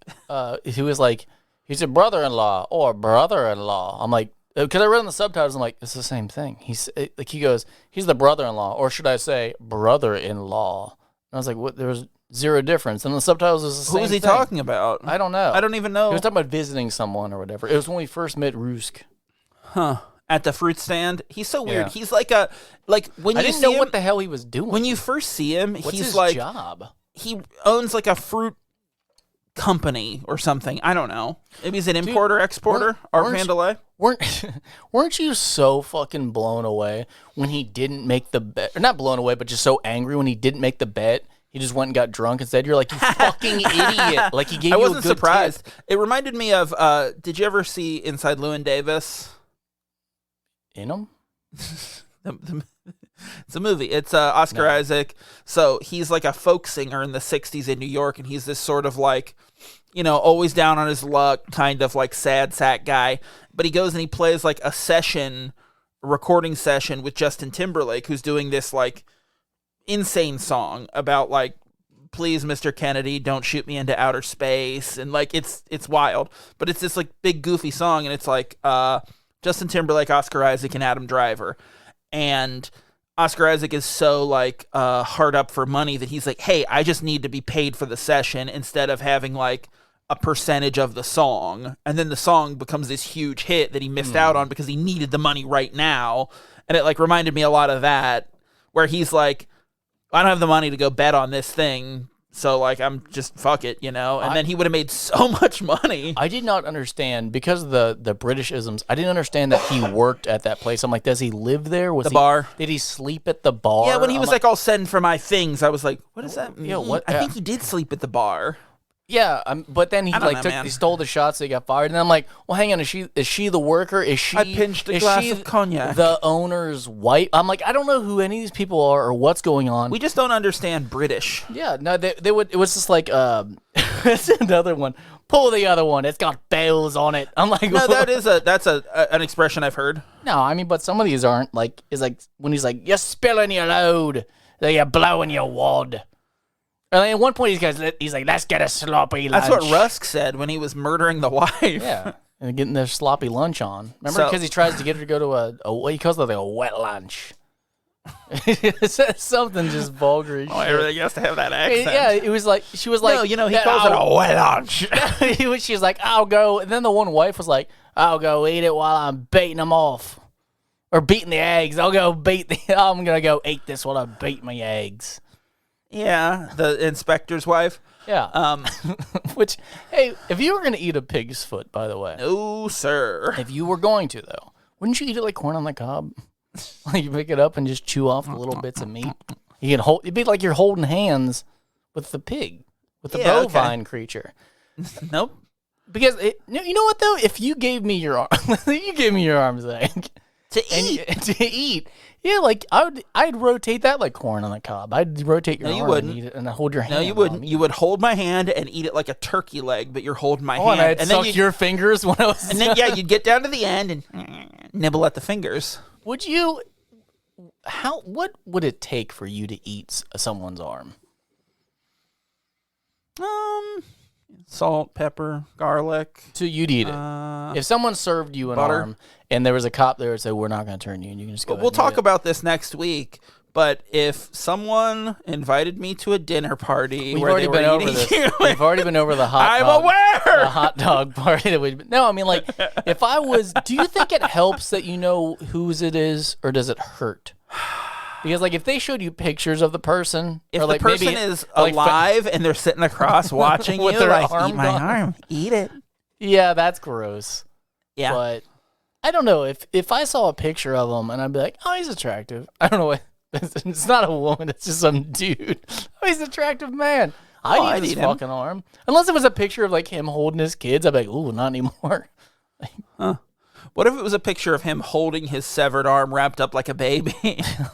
he was like, he's a brother-in-law or brother-in-law. I'm like, because I read in the subtitles, I'm like, it's the same thing. He goes, he's the brother-in-law, or should I say brother-in-law? And I was like, what? There was zero difference. And the subtitles is the same thing. Who is he talking about? I don't know. I don't even know. He was talking about visiting someone or whatever. It was when we first met Rusk. Huh. At the fruit stand. He's so weird. Yeah. He's like when you didn't know what the hell he was doing. When you first see him, What's he's his like job? He owns like a fruit company or something. I don't know. Maybe he's an importer, exporter, Art Vandelay. Weren't you so fucking blown away when he didn't make the bet? Or not blown away, but just so angry when he didn't make the bet. He just went and got drunk and said, "You're like, you fucking idiot!" Like he gave you a good I wasn't surprised. tip. It reminded me of. Did you ever see Inside Llewyn Davis? In him? It's a movie. It's Oscar Isaac. So he's like a folk singer in the 60s in New York, and he's this sort of like, you know, always down on his luck, kind of like sad sack guy. But he goes and he plays like a recording session with Justin Timberlake, who's doing this like insane song about like, please, Mr. Kennedy, don't shoot me into outer space. And like, it's wild. But it's this like big goofy song, and it's like Justin Timberlake, Oscar Isaac, and Adam Driver. And Oscar Isaac is so like hard up for money that he's like, hey, I just need to be paid for the session instead of having like a percentage of the song, and then the song becomes this huge hit that he missed out on because he needed the money right now. And it like reminded me a lot of that, where he's like, I don't have the money to go bet on this thing, so like I'm just fuck it, you know. And then he would have made so much money. I did not understand, because of the Britishisms, I didn't understand that he worked at that place. I'm like, does he live there? Was the bar? Did he sleep at the bar? Yeah, when he was like all send for my things, I was like, what does that mean? Yeah, what? I think he did sleep at the bar. Yeah, but then he I don't like know, man. he stole the shots, so he got fired. And I'm like, well, hang on, is she the worker? Is she? I pinched a is glass she of cognac. The owner's wife. I'm like, I don't know who any of these people are or what's going on. We just don't understand British. Yeah, no, they would. It was just like, that's another one. Pull the other one. It's got bells on it. I'm like, No, that's an expression I've heard. No, I mean, but some of these aren't. Like, it's like when he's like, you're spilling your load, then you're blowing your wad. And at one point, he's like, let's get a sloppy lunch. That's what Rusk said when he was murdering the wife. Yeah, and getting their sloppy lunch on. Remember, because he tries to get her to go to what he calls it, like a wet lunch. It says something just vulgar. Oh, everything has to have that accent. Yeah, it was like she was like, no, you know, he calls it a wet lunch. She's like, I'll go, and then the one wife was like, I'll go eat it while I'm beating them off, or beating the eggs. I'm gonna go eat this while I beat my eggs. Yeah, the inspector's wife. Yeah. Which, hey, if you were going to eat a pig's foot, by the way. No, sir. If you were going to, though, wouldn't you eat it like corn on the cob? Like you pick it up and just chew off the little bits of meat. You can hold. It'd be like you're holding hands with the pig, with the bovine creature. Nope. Because you know what though? If you gave me your arm, Zach, to eat. Yeah, like I'd rotate that like corn on the cob. I'd rotate your arm and eat it, and I'd hold your hand. No, you wouldn't. You would hold my hand and eat it like a turkey leg, but you're holding my hand. And I'd suck your fingers when I was. And then you'd get down to the end and nibble at the fingers. Would you? What would it take for you to eat someone's arm? Salt, pepper, garlic. So you'd eat it. If someone served you an arm and there was a cop there that said, we're not going to turn you, and you can just go. We'll talk about this next week. But if someone invited me to a dinner party, we've already been over this. We've already been over the hot dog. I'm aware. The hot dog party that we. No, I mean, like, if I was, do you think it helps that you know whose it is, or does it hurt? Because, like, if they showed you pictures of the person, if or like the person maybe, is alive and they're sitting across watching with you, their like, arm eat my arm, eat it. Yeah, that's gross. Yeah, but I don't know if I saw a picture of him and I'd be like, oh, he's attractive. I don't know what. It's not a woman. It's just some dude. Oh, he's an attractive man. I'd eat his fucking arm. Unless it was a picture of like him holding his kids. I'd be like, ooh, not anymore. What if it was a picture of him holding his severed arm wrapped up like a baby?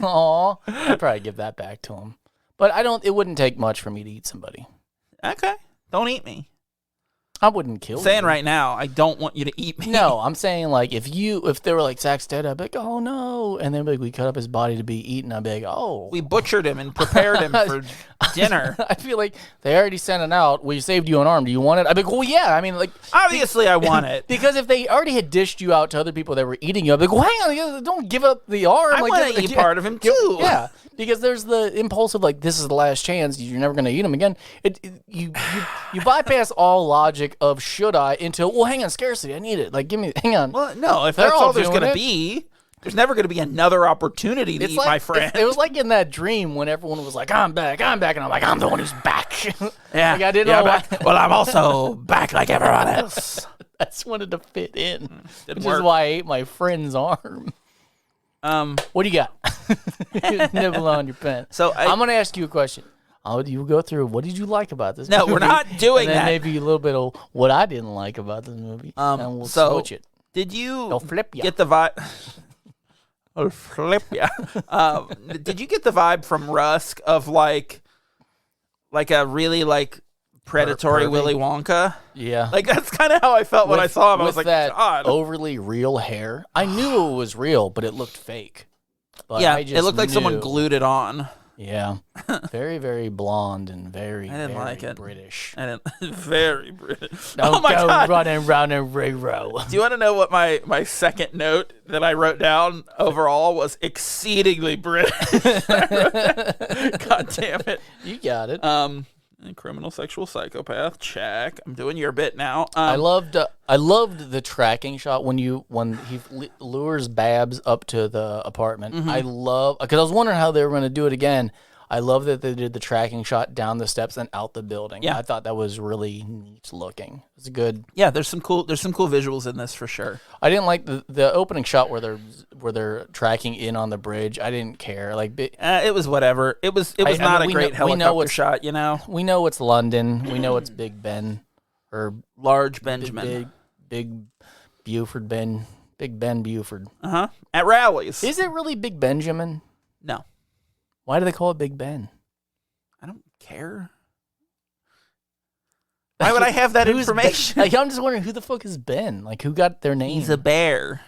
Aw, I'd probably give that back to him. But it wouldn't take much for me to eat somebody. Okay. Don't eat me. I wouldn't kill you. Saying right now, I don't want you to eat me. No, I'm saying like if they were like Zach's dead, I'd be like, oh no, and then like we cut up his body to be eaten. I'd be like, oh, we butchered him and prepared him for dinner. I feel like they already sent it out. We saved you an arm. Do you want it? I'd be like, well, yeah. I mean, like obviously I want it because if they already had dished you out to other people that were eating you, I'd be like, well, hang on, don't give up the arm. I want to eat part of him too. Yeah, because there's the impulse of like this is the last chance. You're never going to eat him again. You bypass all logic of should I into, well, hang on, scarcity. I need it. Like, hang on. Well, no, if that's all there's going to be, there's never going to be another opportunity to eat my friend. It was like in that dream when everyone was like, I'm back. And I'm like, I'm the one who's back. Yeah. Like, I didn't know why. Well, I'm also back like everyone else. I just wanted to fit in, which work. is why I ate my friend's arm. What do you got? Nibble on your pen. So I'm going to ask you a question. You go through, what did you like about this movie? No, we're not doing and then that. Maybe a little bit of what I didn't like about this movie. And we'll switch it. Did you They'll flip ya. get the vibe? I'll flip ya. Did you get the vibe from Rusk of like a really like predatory Willy Wonka? Yeah. Like that's kind of how I felt when I saw him. I was like, that God. overly real hair. I knew it was real, but it looked fake. But Yeah, I just it looked like someone knew. glued it on. Yeah. Very, very blonde and very, I didn't very like it. British. And very British. Don't Oh my go God. running round and re-row. Do you want to know what my second note that I wrote down overall was exceedingly British? God damn it. You got it. Criminal sexual psychopath. Check. I'm doing your bit now. I loved the tracking shot when he lures Babs up to the apartment. Mm-hmm. I love, because I was wondering how they were going to do it again. I love that they did the tracking shot down the steps and out the building. Yeah. I thought that was really neat looking. It's good. Yeah, there's some cool visuals in this for sure. I didn't like the opening shot where they're tracking in on the bridge. I didn't care. Like it was whatever. It was not a great helicopter shot, you know. We know it's London. We know it's Big Ben or Large Benjamin. Big Buford Ben. Big Ben Buford. At rallies. Is it really Big Benjamin? No. Why do they call it Big Ben? I don't care. Why would I have that information? Like, I'm just wondering who the fuck is Ben? Like, who got their name? He's a bear.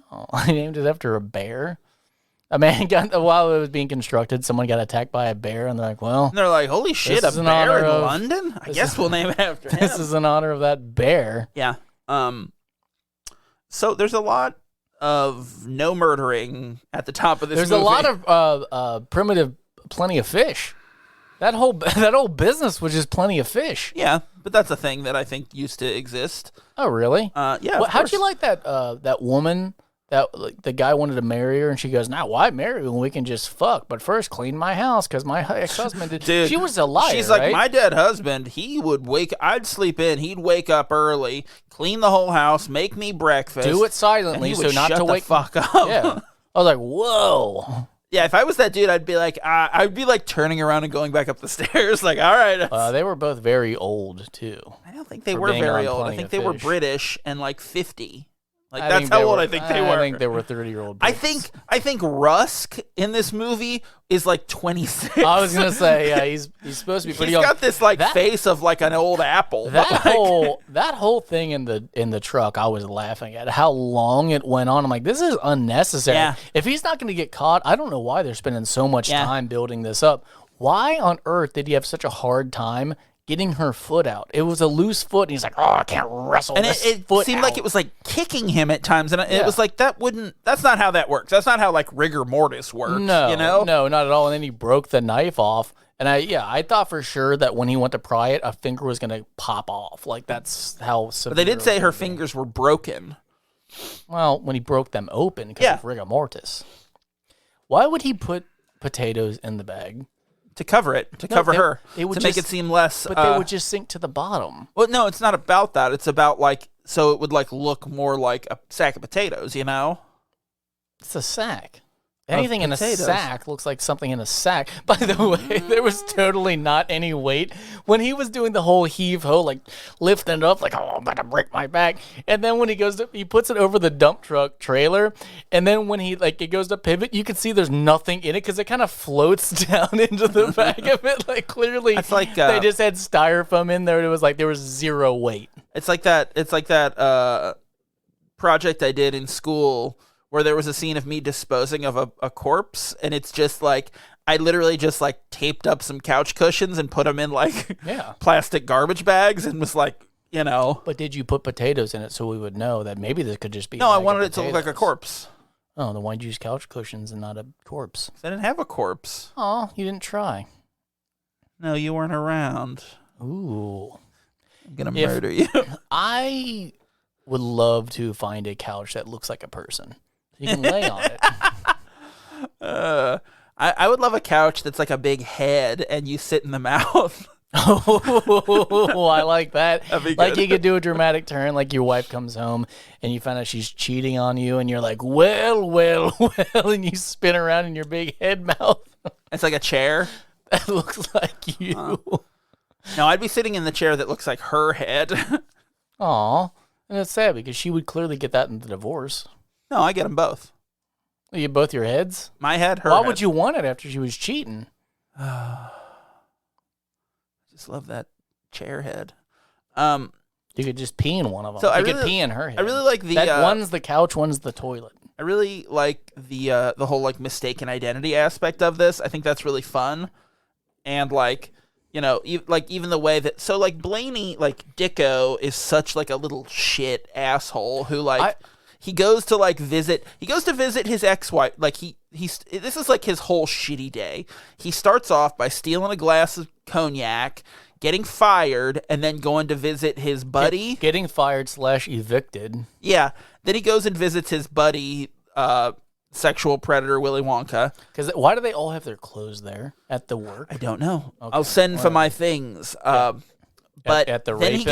Oh, I named it after a bear. A man while it was being constructed, someone got attacked by a bear, and they're like, well... And they're like, holy shit, a bear in London? I guess we'll name it after him. This is in honor of that bear. Yeah. So there's a lot of no murdering at the top of this movie. There's a lot of primitive plenty of fish. That whole business was just plenty of fish. Yeah, but that's a thing that I think used to exist. Oh, really? Yeah. Well, how'd you like that woman that the guy wanted to marry her, and she goes, "Now, why marry when we can just fuck? But first, clean my house because my ex-husband did." Dude, she was a liar. She's like, right? my dead husband. I'd sleep in. He'd wake up early, clean the whole house, make me breakfast, do it silently, and he so would not shut to the wake fuck up. Yeah, I was like, whoa. Yeah, if I was that dude, I'd be like turning around and going back up the stairs. Like, all right. They were both very old too. I don't think they were very old. I think they were British and like 50. Like that's how old I think they were. I think they were 30-year-old. I think Rusk in this movie is like 26. I was gonna say, yeah, he's supposed to be pretty young. He's got this face of like an old apple. That whole thing in the truck, I was laughing at how long it went on. I'm like, this is unnecessary. Yeah. If he's not gonna get caught, I don't know why they're spending so much time building this up. Why on earth did he have such a hard time getting her foot out? It was a loose foot, and he's like, "Oh, I can't wrestle." And this it foot seemed out. like it was like kicking him at times, and it was like that's not how that works. That's not how like rigor mortis works. No, you know, no, not at all. And then he broke the knife off, and I thought for sure that when he went to pry it, a finger was gonna pop off. Like that's how. But they did say her fingers were broken. Well, when he broke them open because of rigor mortis. Why would he put potatoes in the bag? To cover it, cover her, to make it seem less. But they would just sink to the bottom. Well, no, it's not about that. It's about like so it would like look more like a sack of potatoes, you know? It's a sack. Anything in a potatoes. sack looks like something in a sack. By the way, there was totally not any weight. When he was doing the whole heave-ho, like lifting it up, like, oh, I'm about to break my back. And then when he puts it over the dump truck trailer. And then when it goes to pivot, you can see there's nothing in it because it kind of floats down into the back of it. Like clearly It's like, they just had styrofoam in there. It was like there was zero weight. It's like that project I did in school where there was a scene of me disposing of a corpse, and it's just like I literally just like taped up some couch cushions and put them in like plastic garbage bags and was like, you know. But did you put potatoes in it so we would know that maybe this could just be? No, I wanted it to look like a corpse. Oh, then why'd you use couch cushions and not a corpse? I didn't have a corpse. Oh, you didn't try. No, you weren't around. Ooh. I'm gonna murder you. I would love to find a couch that looks like a person. You can lay on it. I would love a couch that's like a big head and you sit in the mouth. Oh, I like that. That'd be like good. you could do a dramatic turn, like your wife comes home and you find out she's cheating on you, and you're like, well, and you spin around in your big head mouth. It's like a chair. That looks like you. No, I'd be sitting in the chair that looks like her head. Aw, and it's sad because she would clearly get that in the divorce. No, I get them both. You both your heads? My head, her Why head. would you want it after she was cheating? Just love that chair head. You could just pee in one of them. So you could pee in her head. I really like the one's the couch, one's the toilet. I really like the whole like mistaken identity aspect of this. I think that's really fun, and like you know, even the way that so like Blaney, like Dicko is such like a little shit asshole who like. He goes to visit his ex-wife. Like this is like his whole shitty day. He starts off by stealing a glass of cognac, getting fired, and then going to visit his buddy. Getting fired / evicted. Yeah. Then he goes and visits his buddy, sexual predator Willy Wonka. Because why do they all have their clothes there at the work? I don't know. Okay. I'll send for my things. But at the then rapist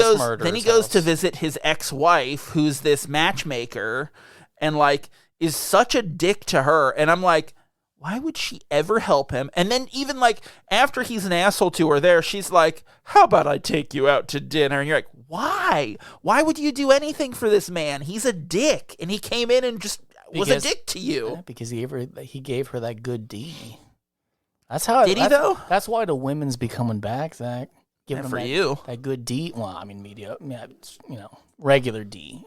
he goes to house. visit his ex-wife, who's this matchmaker, and like is such a dick to her. And I'm like, why would she ever help him? And then even like after he's an asshole to her there, she's like, how about I take you out to dinner? And you're like, why? Why would you do anything for this man? He's a dick, and he came in and just was a dick to you. Yeah, because he gave her that good D. That's how. Did he though? That's why the women's be coming back, Zach. Giving For them you. that good D. Well, I mean, regular D.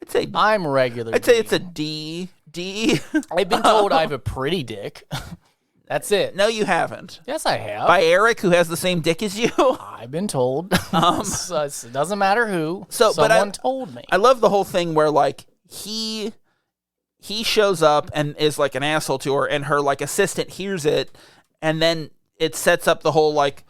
I'd say I'm regular. I'd say it's a D. D. I've been told I have a pretty dick. That's it. No, you haven't. Yes, I have. By Eric, who has the same dick as you. I've been told. So it doesn't matter who. But Someone told me. I love the whole thing where like he shows up and is like an asshole to her, and her like assistant hears it, and then it sets up the whole like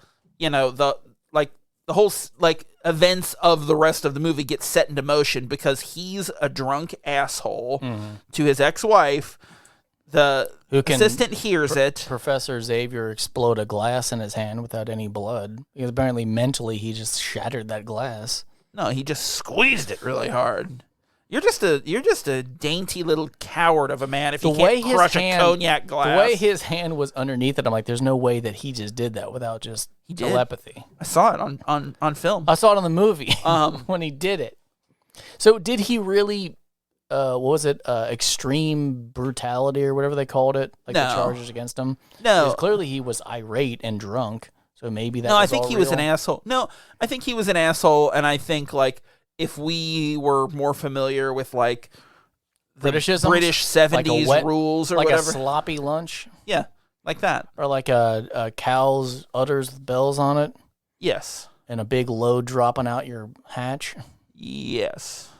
the whole like events of the rest of the movie get set into motion because he's a drunk asshole to his ex-wife. The assistant hears it. Professor Xavier explode a glass in his hand without any blood. Because apparently mentally he just shattered that glass. No, he just squeezed it really hard. You're just a dainty little coward of a man if you can't crush a cognac glass. The way his hand was underneath it, I'm like, there's no way that he just did that without just telepathy. I saw it on film. I saw it on the movie when he did it. So did he really, what was it, extreme brutality or whatever they called it? Like the charges against him? No. Because clearly he was irate and drunk, so maybe that was No, I think all he was real. an asshole. No, I think he was an asshole, and I think, like, if we were more familiar with, like, the Britishisms? British 70s rules or like whatever. a sloppy lunch? Yeah, like that. Or like a cow's udders with bells on it? Yes. And a big load dropping out your hatch? Yes.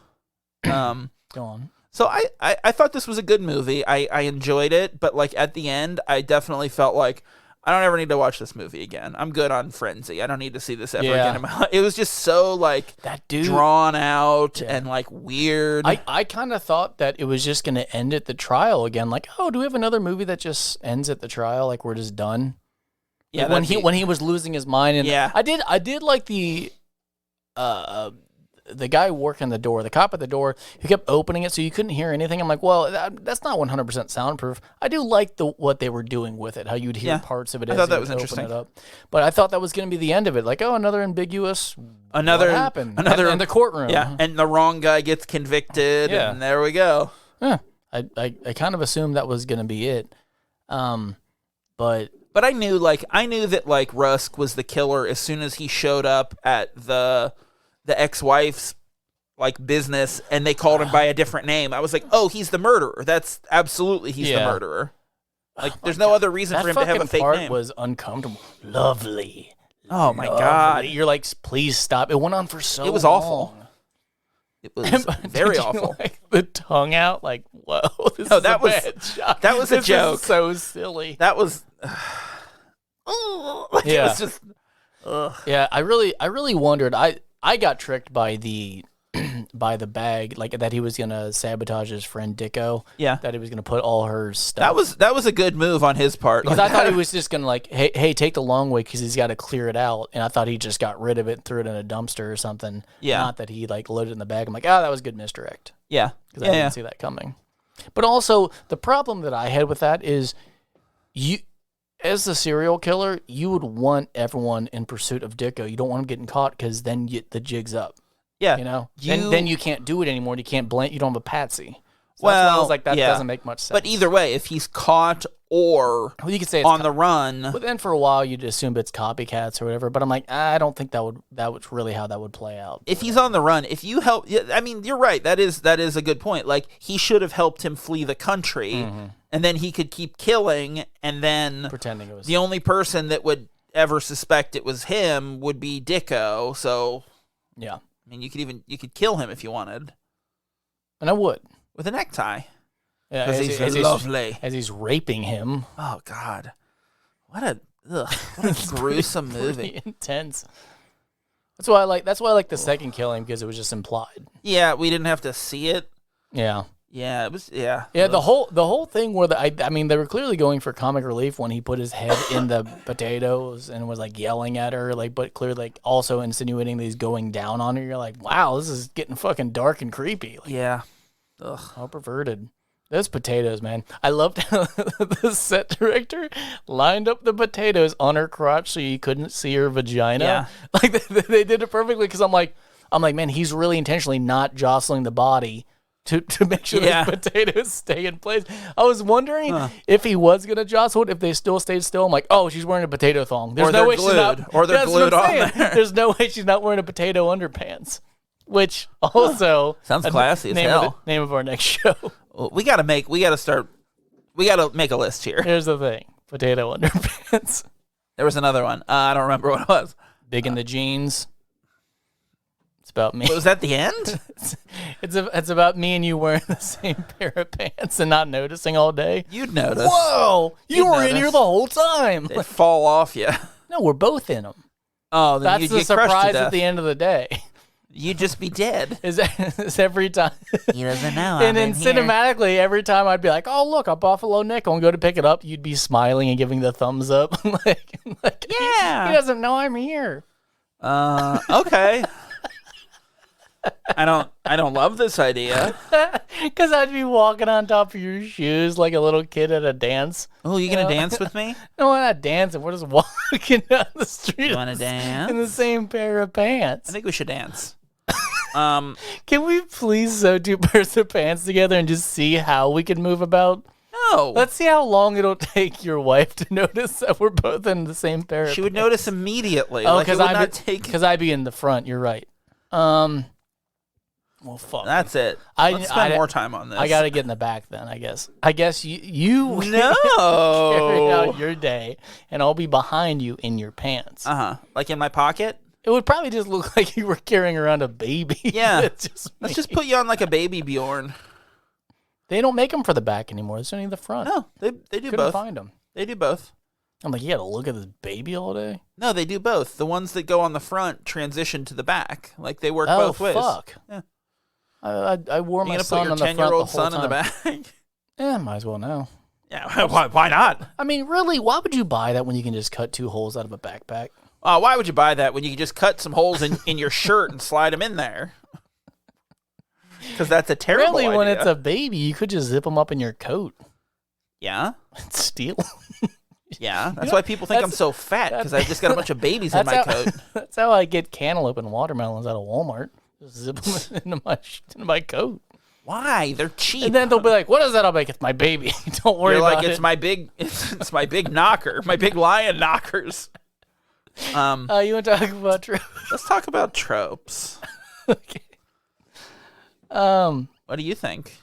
Go on. So I thought this was a good movie. I enjoyed it, but, like, at the end, I definitely felt like, I don't ever need to watch this movie again. I'm good on Frenzy. I don't need to see this ever again in my life. It was just so, like, that dude drawn out and, like, weird. I kind of thought that it was just going to end at the trial again. Like, oh, do we have another movie that just ends at the trial? Like, we're just done? Yeah, like when he was losing his mind. And yeah. I did like the guy working the door, the cop at the door, who kept opening it so you couldn't hear anything. I'm like, well, that's not 100% soundproof. I do like what they were doing with it, how you'd hear parts of it. I thought that was interesting. It up. But I thought that was going to be the end of it. Like, oh, another ambiguous. What happened? In the courtrooom. Yeah, and the wrong guy gets convicted, and there we go. Yeah, I kind of assumed that was going to be it. But I knew that like Rusk was the killer as soon as he showed up at the ex-wife's like business and they called him by a different name. I was like, oh, he's the murderer. That's absolutely he's the murderer. Like, there's no other reason for him to have a fake part name. Was uncomfortable. Lovely. Oh my God. You're like, please stop. It went on for so long. It was awful. It was very awful. Like the tongue out, like, whoa. This No, is that a was bad shot. that was a This joke. Is so silly. That was it was just Yeah, I really wondered. I got tricked by the bag, like that he was gonna sabotage his friend Dicko. Yeah. That he was gonna put all her stuff. That was a good move on his part. Because I thought he was just gonna like, hey, take the long way because he's got to clear it out, and I thought he just got rid of it and threw it in a dumpster or something. Yeah. Not that he like loaded it in the bag. I'm like, that was good misdirect. Yeah. Because I didn't see that coming. But also the problem that I had with that is you. As the serial killer, you would want everyone in pursuit of Dicko. You don't want him getting caught because then the jig's up. Yeah. You know? Then you can't do it anymore. You can't blame. You don't have a patsy. So Well, that's why I was like, that doesn't make much sense. But either way, if he's caught or you could say it's on the run. But then for a while, you'd assume it's copycats or whatever. But I'm like, I don't think that was really how that would play out. If he's on the run, if you help, I mean, you're right. That is a good point. Like, he should have helped him flee the country, and then he could keep killing, and then Pretending it was the only person that would ever suspect it was him would be Dicko. So, yeah. I mean, you could kill him if you wanted And I would. with a necktie. Yeah, because he's lovely. as he's raping him. Oh God, what a gruesome movie. Pretty intense. That's why I like the second killing, because it was just implied. Yeah, we didn't have to see it. Yeah. Yeah, it was. Yeah. Yeah, the whole thing where I mean, they were clearly going for comic relief when he put his head in the potatoes and was like yelling at her, like, but clearly like also insinuating that he's going down on her. You're like, wow, this is getting fucking dark and creepy. Like, yeah. Ugh. how perverted. Those potatoes, man. I loved how the set director lined up the potatoes on her crotch so you couldn't see her vagina. Yeah. Like they did it perfectly, because I'm like, man, he's really intentionally not jostling the body to make sure those potatoes stay in place. I was wondering if he was gonna jostle it, if they still stayed still. I'm like, oh, she's wearing a potato thong. There's no way she's not. Or they're glued on there. There's no way she's not wearing a potato underpants. Which also sounds classy as hell. Name of our next show. Well, we gotta make a list here. Here's the thing: potato underpants. There was another one. I don't remember what it was. Big in the jeans. It's about me. Was that the end? It's about me and you wearing the same pair of pants and not noticing all day. You'd notice. Whoa! You were in here the whole time. They fall off you. No, we're both in them. Oh, then that's you'd the get crushed to surprise death. at the end of the day. You'd just be dead. Is every time. He doesn't know. And then cinematically, every time I'd be like, "Oh, look, a buffalo nickel," and go to pick it up, you'd be smiling and giving the thumbs up, like yeah, he doesn't know I'm here. Okay. I don't love this idea. Because I'd be walking on top of your shoes like a little kid at a dance. Oh, you gonna dance with me? No, we're not dancing. We're just walking down the street. You wanna dance? In the same pair of pants. I think we should dance. Can we please sew two pairs of pants together and just see how we can move about? No. Let's see how long it'll take your wife to notice that we're both in the same pair of pants. She would notice immediately. Oh, because I'd be in the front. You're right. Well, fuck. That's it. Let's spend more time on this. I gotta get in the back then, I guess. I guess you no. carry out your day, and I'll be behind you in your pants. Like in my pocket? It would probably just look like you were carrying around a baby. Yeah. Let's just put you on like a baby Bjorn. They don't make them for the back anymore. There's only the front. No, they do Couldn't both. find them. They do both. I'm like, you gotta look at this baby all day? No, they do both. The ones that go on the front transition to the back. Like they work both ways. Oh, fuck. Yeah. I wore my son on the front the whole time. You gonna put your 10-year-old son in the back? Yeah, might as well now. Yeah, why not? I mean, really, why would you buy that when you can just cut two holes out of a backpack? Why would you buy that when you can just cut some holes in your shirt and slide them in there? Because that's a terrible idea. When it's a baby, you could just zip them up in your coat. Yeah? And steal. Yeah, that's why people think I'm so fat, because I've just got a bunch of babies in my coat. That's how I get cantaloupe and watermelons out of Walmart. Just zip them into my coat. Why? They're cheap. And then they'll be like, "What is that?" I'll be like, "It's my baby. Don't worry about it." It's my big, it's my big knocker, my big lion knockers. You want to talk about tropes? Let's talk about tropes. Okay. What do you think?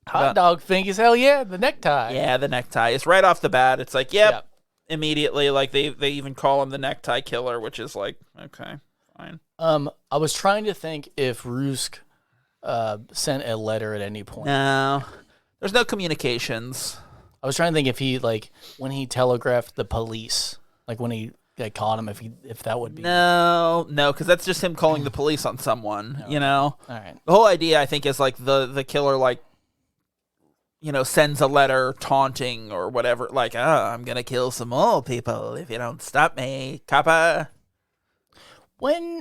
Hot dog fingies, hell yeah, the necktie. Yeah, the necktie. It's right off the bat. It's like, yep. Immediately. Like they even call him the necktie killer, which is like, okay, fine. I was trying to think if Rusk sent a letter at any point. No, there's no communications. I was trying to think if he, like, when he telegraphed the police, like when he caught him, if that would be. No, because that's just him calling the police on someone. Okay. You know. All right. The whole idea, I think, is like the killer, like, you know, sends a letter taunting or whatever, like, I'm gonna kill some more people if you don't stop me, copper. When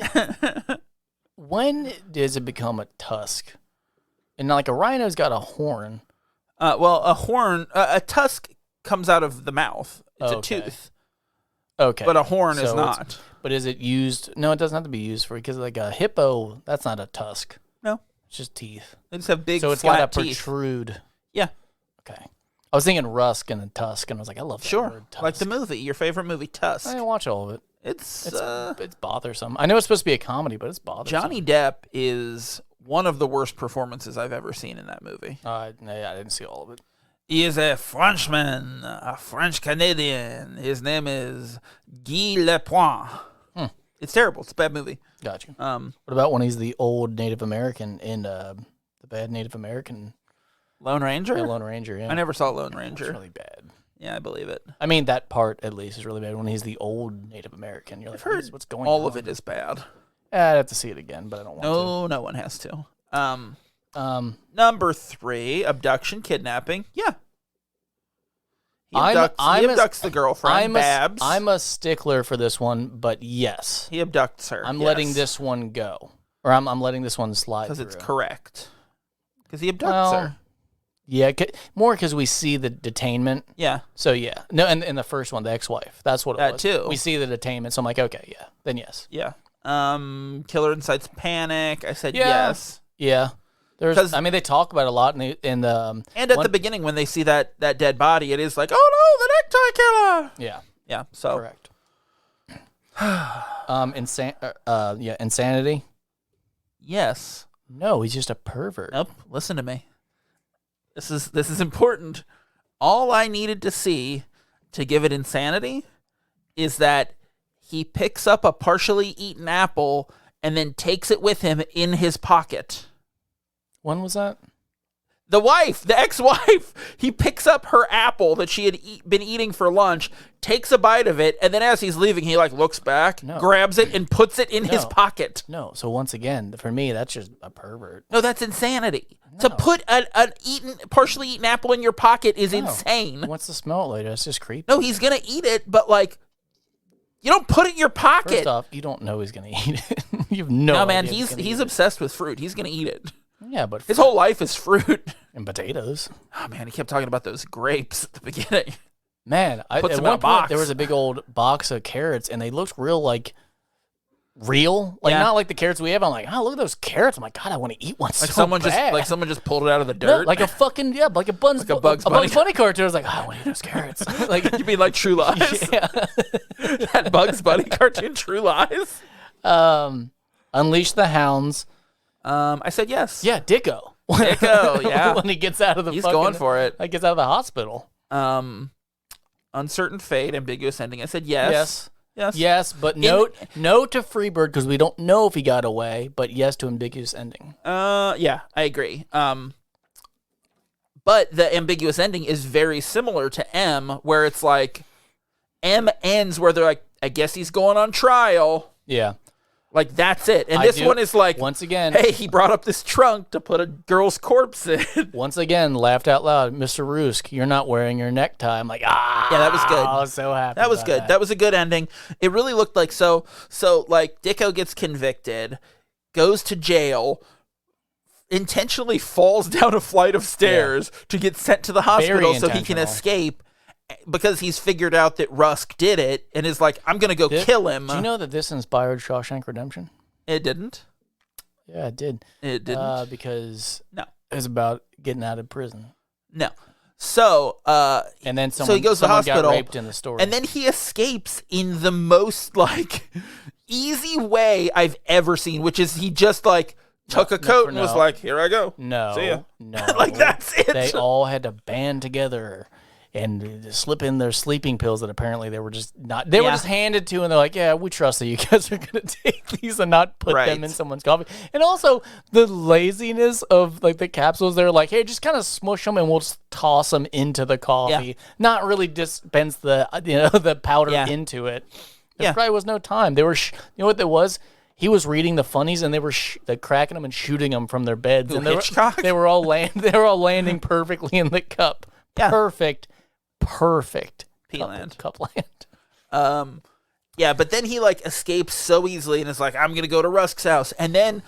does it become a tusk? And like a rhino's got a horn. Well, a horn, a tusk comes out of the mouth. It's a tooth. Okay. But a horn is not. But is it used? No, it doesn't have to be used for, because like a hippo, that's not a tusk. No. It's just teeth. They just have big, so it's flat got to teeth. protrude. Yeah. Okay. I was thinking Rusk and then Tusk, and I was like, I love that word, Tusk. Like the movie, your favorite movie, Tusk. I didn't watch all of it. It's bothersome. I know it's supposed to be a comedy, but it's bothersome. Johnny Depp is one of the worst performances I've ever seen in that movie. I didn't see all of it. He is a Frenchman, a French-Canadian. His name is Guy Lepoint. It's terrible. It's a bad movie. Gotcha. What about when he's the old Native American in the bad Native American Lone Ranger? Yeah, Lone Ranger, yeah. I never saw Lone Ranger. It's really bad. Yeah, I believe it. I mean, that part, at least, is really bad when he's the old Native American. You're like, I've heard what's going on? all of it is bad. I'd have to see it again, but I don't want No, no one has to. to. Number 3, abduction, kidnapping. Yeah. He I'm abducts the girlfriend, Babs. I'm a stickler for this one, but yes. He abducts her. I'm letting this one go. Or I'm letting this one slide because through. it's correct. Because he abducts her. Yeah, more because we see the detainment. Yeah. So, yeah. No, and in the first one, the ex-wife. That's what it was. That too. We see the detainment, so I'm like, okay, yeah. Then yes. Yeah. Killer incites panic. I said yes. Yeah. I mean, they talk about it a lot in the... and at the beginning, when they see that dead body, it is like, oh no, the necktie killer! Yeah. Yeah, so... Correct. Insanity? Yes. No, he's just a pervert. Nope. Listen to me. This is important. All I needed to see to give it insanity is that he picks up a partially eaten apple and then takes it with him in his pocket. When was that? The ex-wife, he picks up her apple that she had been eating for lunch, takes a bite of it, and then as he's leaving, he looks back, grabs it, and puts it in his pocket. No, so once again, for me, that's just a pervert. No, that's insanity. No. To put an partially eaten apple in your pocket is insane. He wants to smell it later. That's just creepy. No, he's going to eat it, but you don't put it in your pocket. First off, you don't know he's going to eat it. You have no idea. No, man, he's obsessed with fruit. He's going to eat it. Yeah, but his whole life is fruit. And potatoes. Oh, man, he kept talking about those grapes at the beginning. Man, at one point, there was a big old box of carrots, and they looked real. Not like the carrots we have. I'm like, oh, look at those carrots. I'm like, God, I want to eat one so bad. Like someone just pulled it out of the dirt. No, like a fucking, like a Bugs Bunny cartoon. I was like, oh, I want to eat those carrots. You mean like True Lies? Yeah. That Bugs Bunny cartoon, True Lies? Unleash the Hounds. I said yes. Yeah, Dicko. Dicko, yeah. When he gets out of the He's going for it. He gets out of the hospital. Uncertain fate, ambiguous ending. I said yes. Yes, but no to Freebird because we don't know if he got away, but yes to ambiguous ending. Yeah, I agree. But the ambiguous ending is very similar to M, where it's like M ends where they're like, I guess he's going on trial. Yeah. Like, that's it. And this one is like, once again, hey, he brought up this trunk to put a girl's corpse in. Once again, laughed out loud. Mr. Rusk, you're not wearing your necktie. I'm like, yeah, that was good. I was so happy. That was good. That was a good ending. It really looked like like Dicko gets convicted, goes to jail, intentionally falls down a flight of stairs to get sent to the hospital so he can escape. Because he's figured out that Rusk did it and is like, I'm going to go kill him. Do you know that this inspired Shawshank Redemption? It didn't. Yeah, it did. It didn't. Because it was about getting out of prison. No. So, and then so he goes to the hospital, got raped in the story. And then he escapes in the most, easy way I've ever seen, which is he just, took a coat and was like, here I go. No. See ya. No. That's it. They all had to band together and slip in their sleeping pills that apparently they were just not. They were just handed to, and they're like, "Yeah, we trust that you guys are going to take these and not put them in someone's coffee." And also the laziness of the capsules. They're like, "Hey, just kind of smush them, and we'll just toss them into the coffee." Yeah. Not really dispense the the powder into it. There probably was no time. They were, you know what that was? He was reading the funnies, and they were cracking them and shooting them from their beds. And they were all landing perfectly in the cup. Yeah. Perfect Pealand. Cupland. Yeah, but then he escapes so easily and is like, I'm gonna go to Rusk's house, and then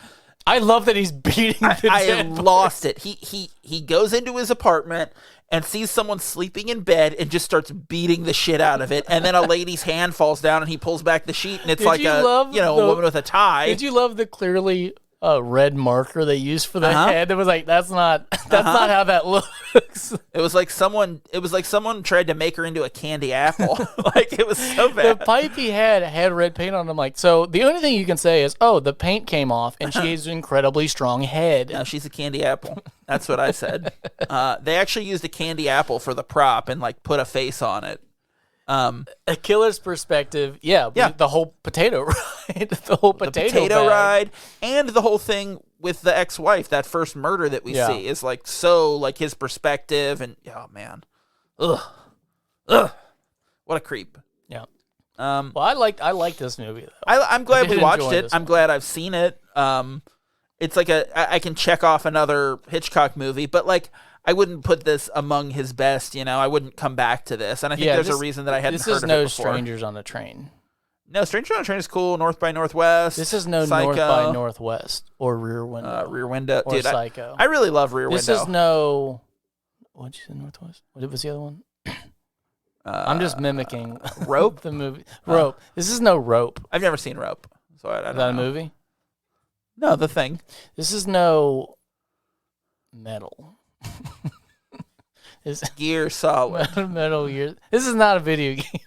I love that he's beating the I lost it. He goes into his apartment and sees someone sleeping in bed and just starts beating the shit out of it, and then a lady's hand falls down and he pulls back the sheet and it's a woman with a tie. Did you love the clearly red marker they used for the head? It was like, that's not how that looks. It was like someone tried to make her into a candy apple. It was so bad. The pipe he had red paint on him. So the only thing you can say is, oh, the paint came off and she has an incredibly strong head. No, she's a candy apple. That's what I said. They actually used a candy apple for the prop and put a face on it. A killer's perspective, the whole potato ride, the whole potato ride, and the whole thing with the ex-wife, that first murder that we see is like so like his perspective, and oh man, ugh, what a creep. Yeah. Well, I like this movie though. I'm glad we watched it. I'm glad I've seen it. It's like I can check off another Hitchcock movie, but like I wouldn't put this among his best. I wouldn't come back to this, and I think there's a reason that I hadn't heard of it before. This is no Strangers on a Train. No, Strangers on a Train is cool. North by Northwest. This is no Psycho. North by Northwest or Rear Window. Rear Window. Or Dude, Psycho. I really love Rear Window. This is no... What'd you say, Northwest? What was the other one? I'm just mimicking Rope? the movie. Rope. This is no Rope. I've never seen Rope. So I don't Is that know. a movie? No, The Thing. This is no Metal. Gear Solid. Metal Gear. This is not a video game.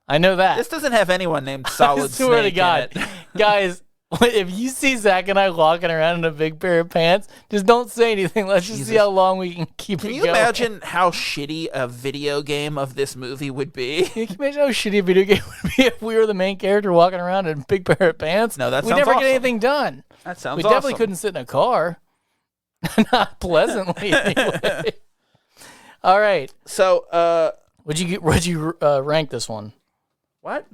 I know that. This doesn't have anyone named Solid Snake. I swear to God. In it. Guys, if you see Zach and I walking around in a big pair of pants, just don't say anything. Let's just see how long we can keep it going. Can you imagine how shitty a video game of this movie would be? Can you imagine how shitty a video game would be if we were the main character walking around in a big pair of pants? No, that sounds We'd never awesome. get anything done. That sounds We awesome. definitely couldn't sit in a car. Not pleasantly, anyway. All right. So, What'd you rank this one? what?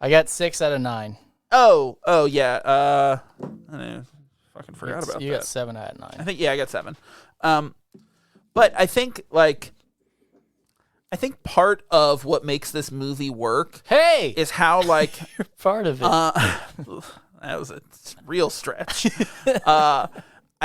I got 6 out of 9. Oh, yeah. I fucking forgot about that. You got 7 out of 9. I think I got 7. But I think part of what makes this movie work Hey, is how like you're part of it. that was a real stretch. I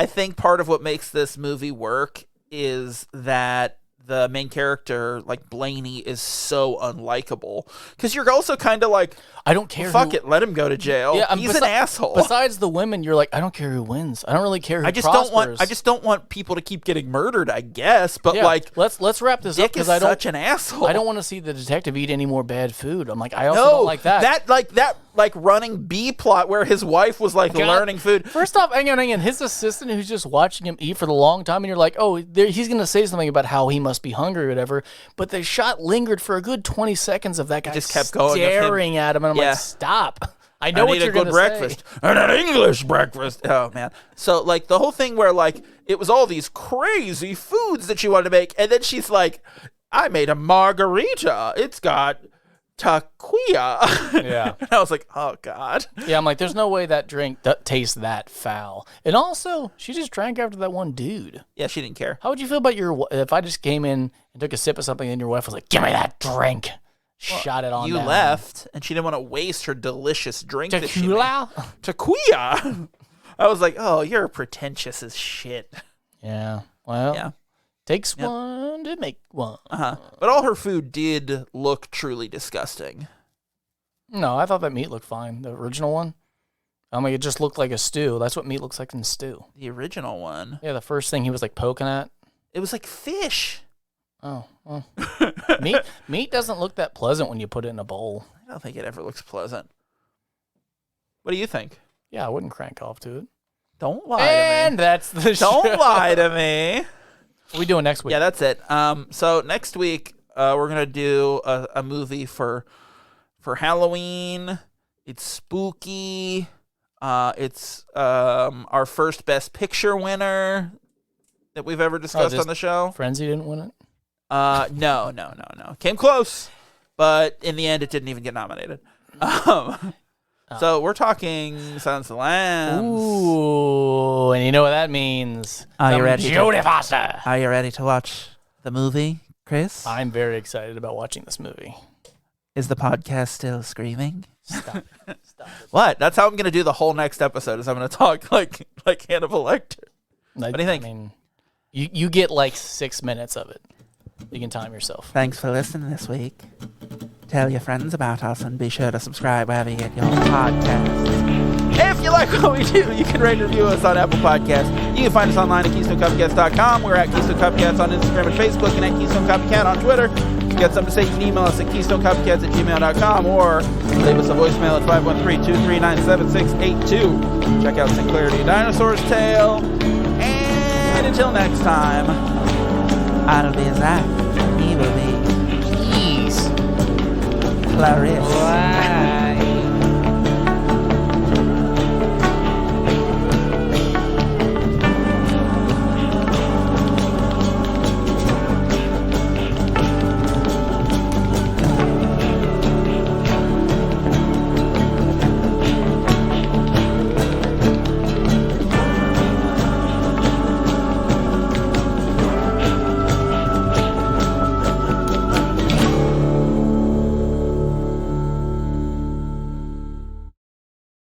think part of what makes this movie work is that the main character, like Blaney, is so unlikable. Because you're also kind of like, I don't care. fuck it, let him go to jail. Yeah, he's an asshole. Besides the women, you're like, I don't care who wins. I don't really care who I just prospers. don't want people to keep getting murdered, I guess. But Yeah, like, let's wrap this up Dick is because such an asshole. I don't want to see the detective eat any more bad food. I'm like, I also don't like that. That running B plot where his wife was like learning food. First off, hang on. His assistant who's just watching him eat for the long time, and you're like, oh, he's going to say something about how he must be hungry or whatever. But the shot lingered for a good 20 seconds of that guy just kept going staring at him, and I'm Yeah. like, stop. I know what need you're a good gonna breakfast say. and an English breakfast. Oh man! So like the whole thing where like it was all these crazy foods that she wanted to make, and then she's like, "I made a margarita. It's got taquilla." Yeah. And I was like, "Oh god." Yeah, I'm like, there's no way that drink tastes that foul. And also, she just drank after that one dude. Yeah, she didn't care. How would you feel about if I just came in and took a sip of something and your wife was like, give me that drink? Shot it on You down. left, and she didn't want to waste her delicious drink. That she made. Tequila? Taquilla. I was like, "Oh, you're pretentious as shit." Yeah. Well, Yeah. takes one to make one. But all her food did look truly disgusting. No, I thought that meat looked fine. The original one. I mean, it just looked like a stew. That's what meat looks like in stew. The original one. Yeah, the first thing he was like poking at. It was like fish. Oh, well. meat doesn't look that pleasant when you put it in a bowl. I don't think it ever looks pleasant. What do you think? Yeah, I wouldn't crank off to it. Don't lie to And me. that's the show. Don't lie to me. What are we doing next week? Yeah, that's it. So next week we're gonna do a movie for Halloween. It's spooky. It's our first Best Picture winner that we've ever discussed on the show. Frenzy didn't win it? No. Came close, but in the end, it didn't even get nominated. So we're talking Silence of the Lambs. Ooh, and you know what that means. Are you ready? Jodie Foster. Are you ready to watch the movie, Chris? I'm very excited about watching this movie. Is the podcast still screaming? Stop. What? That's how I'm going to do the whole next episode. Is I'm going to talk like Hannibal Lecter. What do you think? I mean, you get like 6 minutes of it. You can time yourself. Thanks for listening this week. Tell your friends about us and be sure to subscribe wherever you get your podcasts. If you like what we do, you can rate and review us on Apple Podcasts. You can find us online at KeystoneCopycats.com. We're at Keystone Copycats on Instagram and Facebook, and at Keystone Copycat on Twitter. If you got something to say, you can email us at KeystoneCopycats@gmail.com or leave us a voicemail at 513-239-7682. Check out Sinclarity Dinosaur's Tale. And until next time, I'll be Zach. He will be Jeez. Clarice. Wow.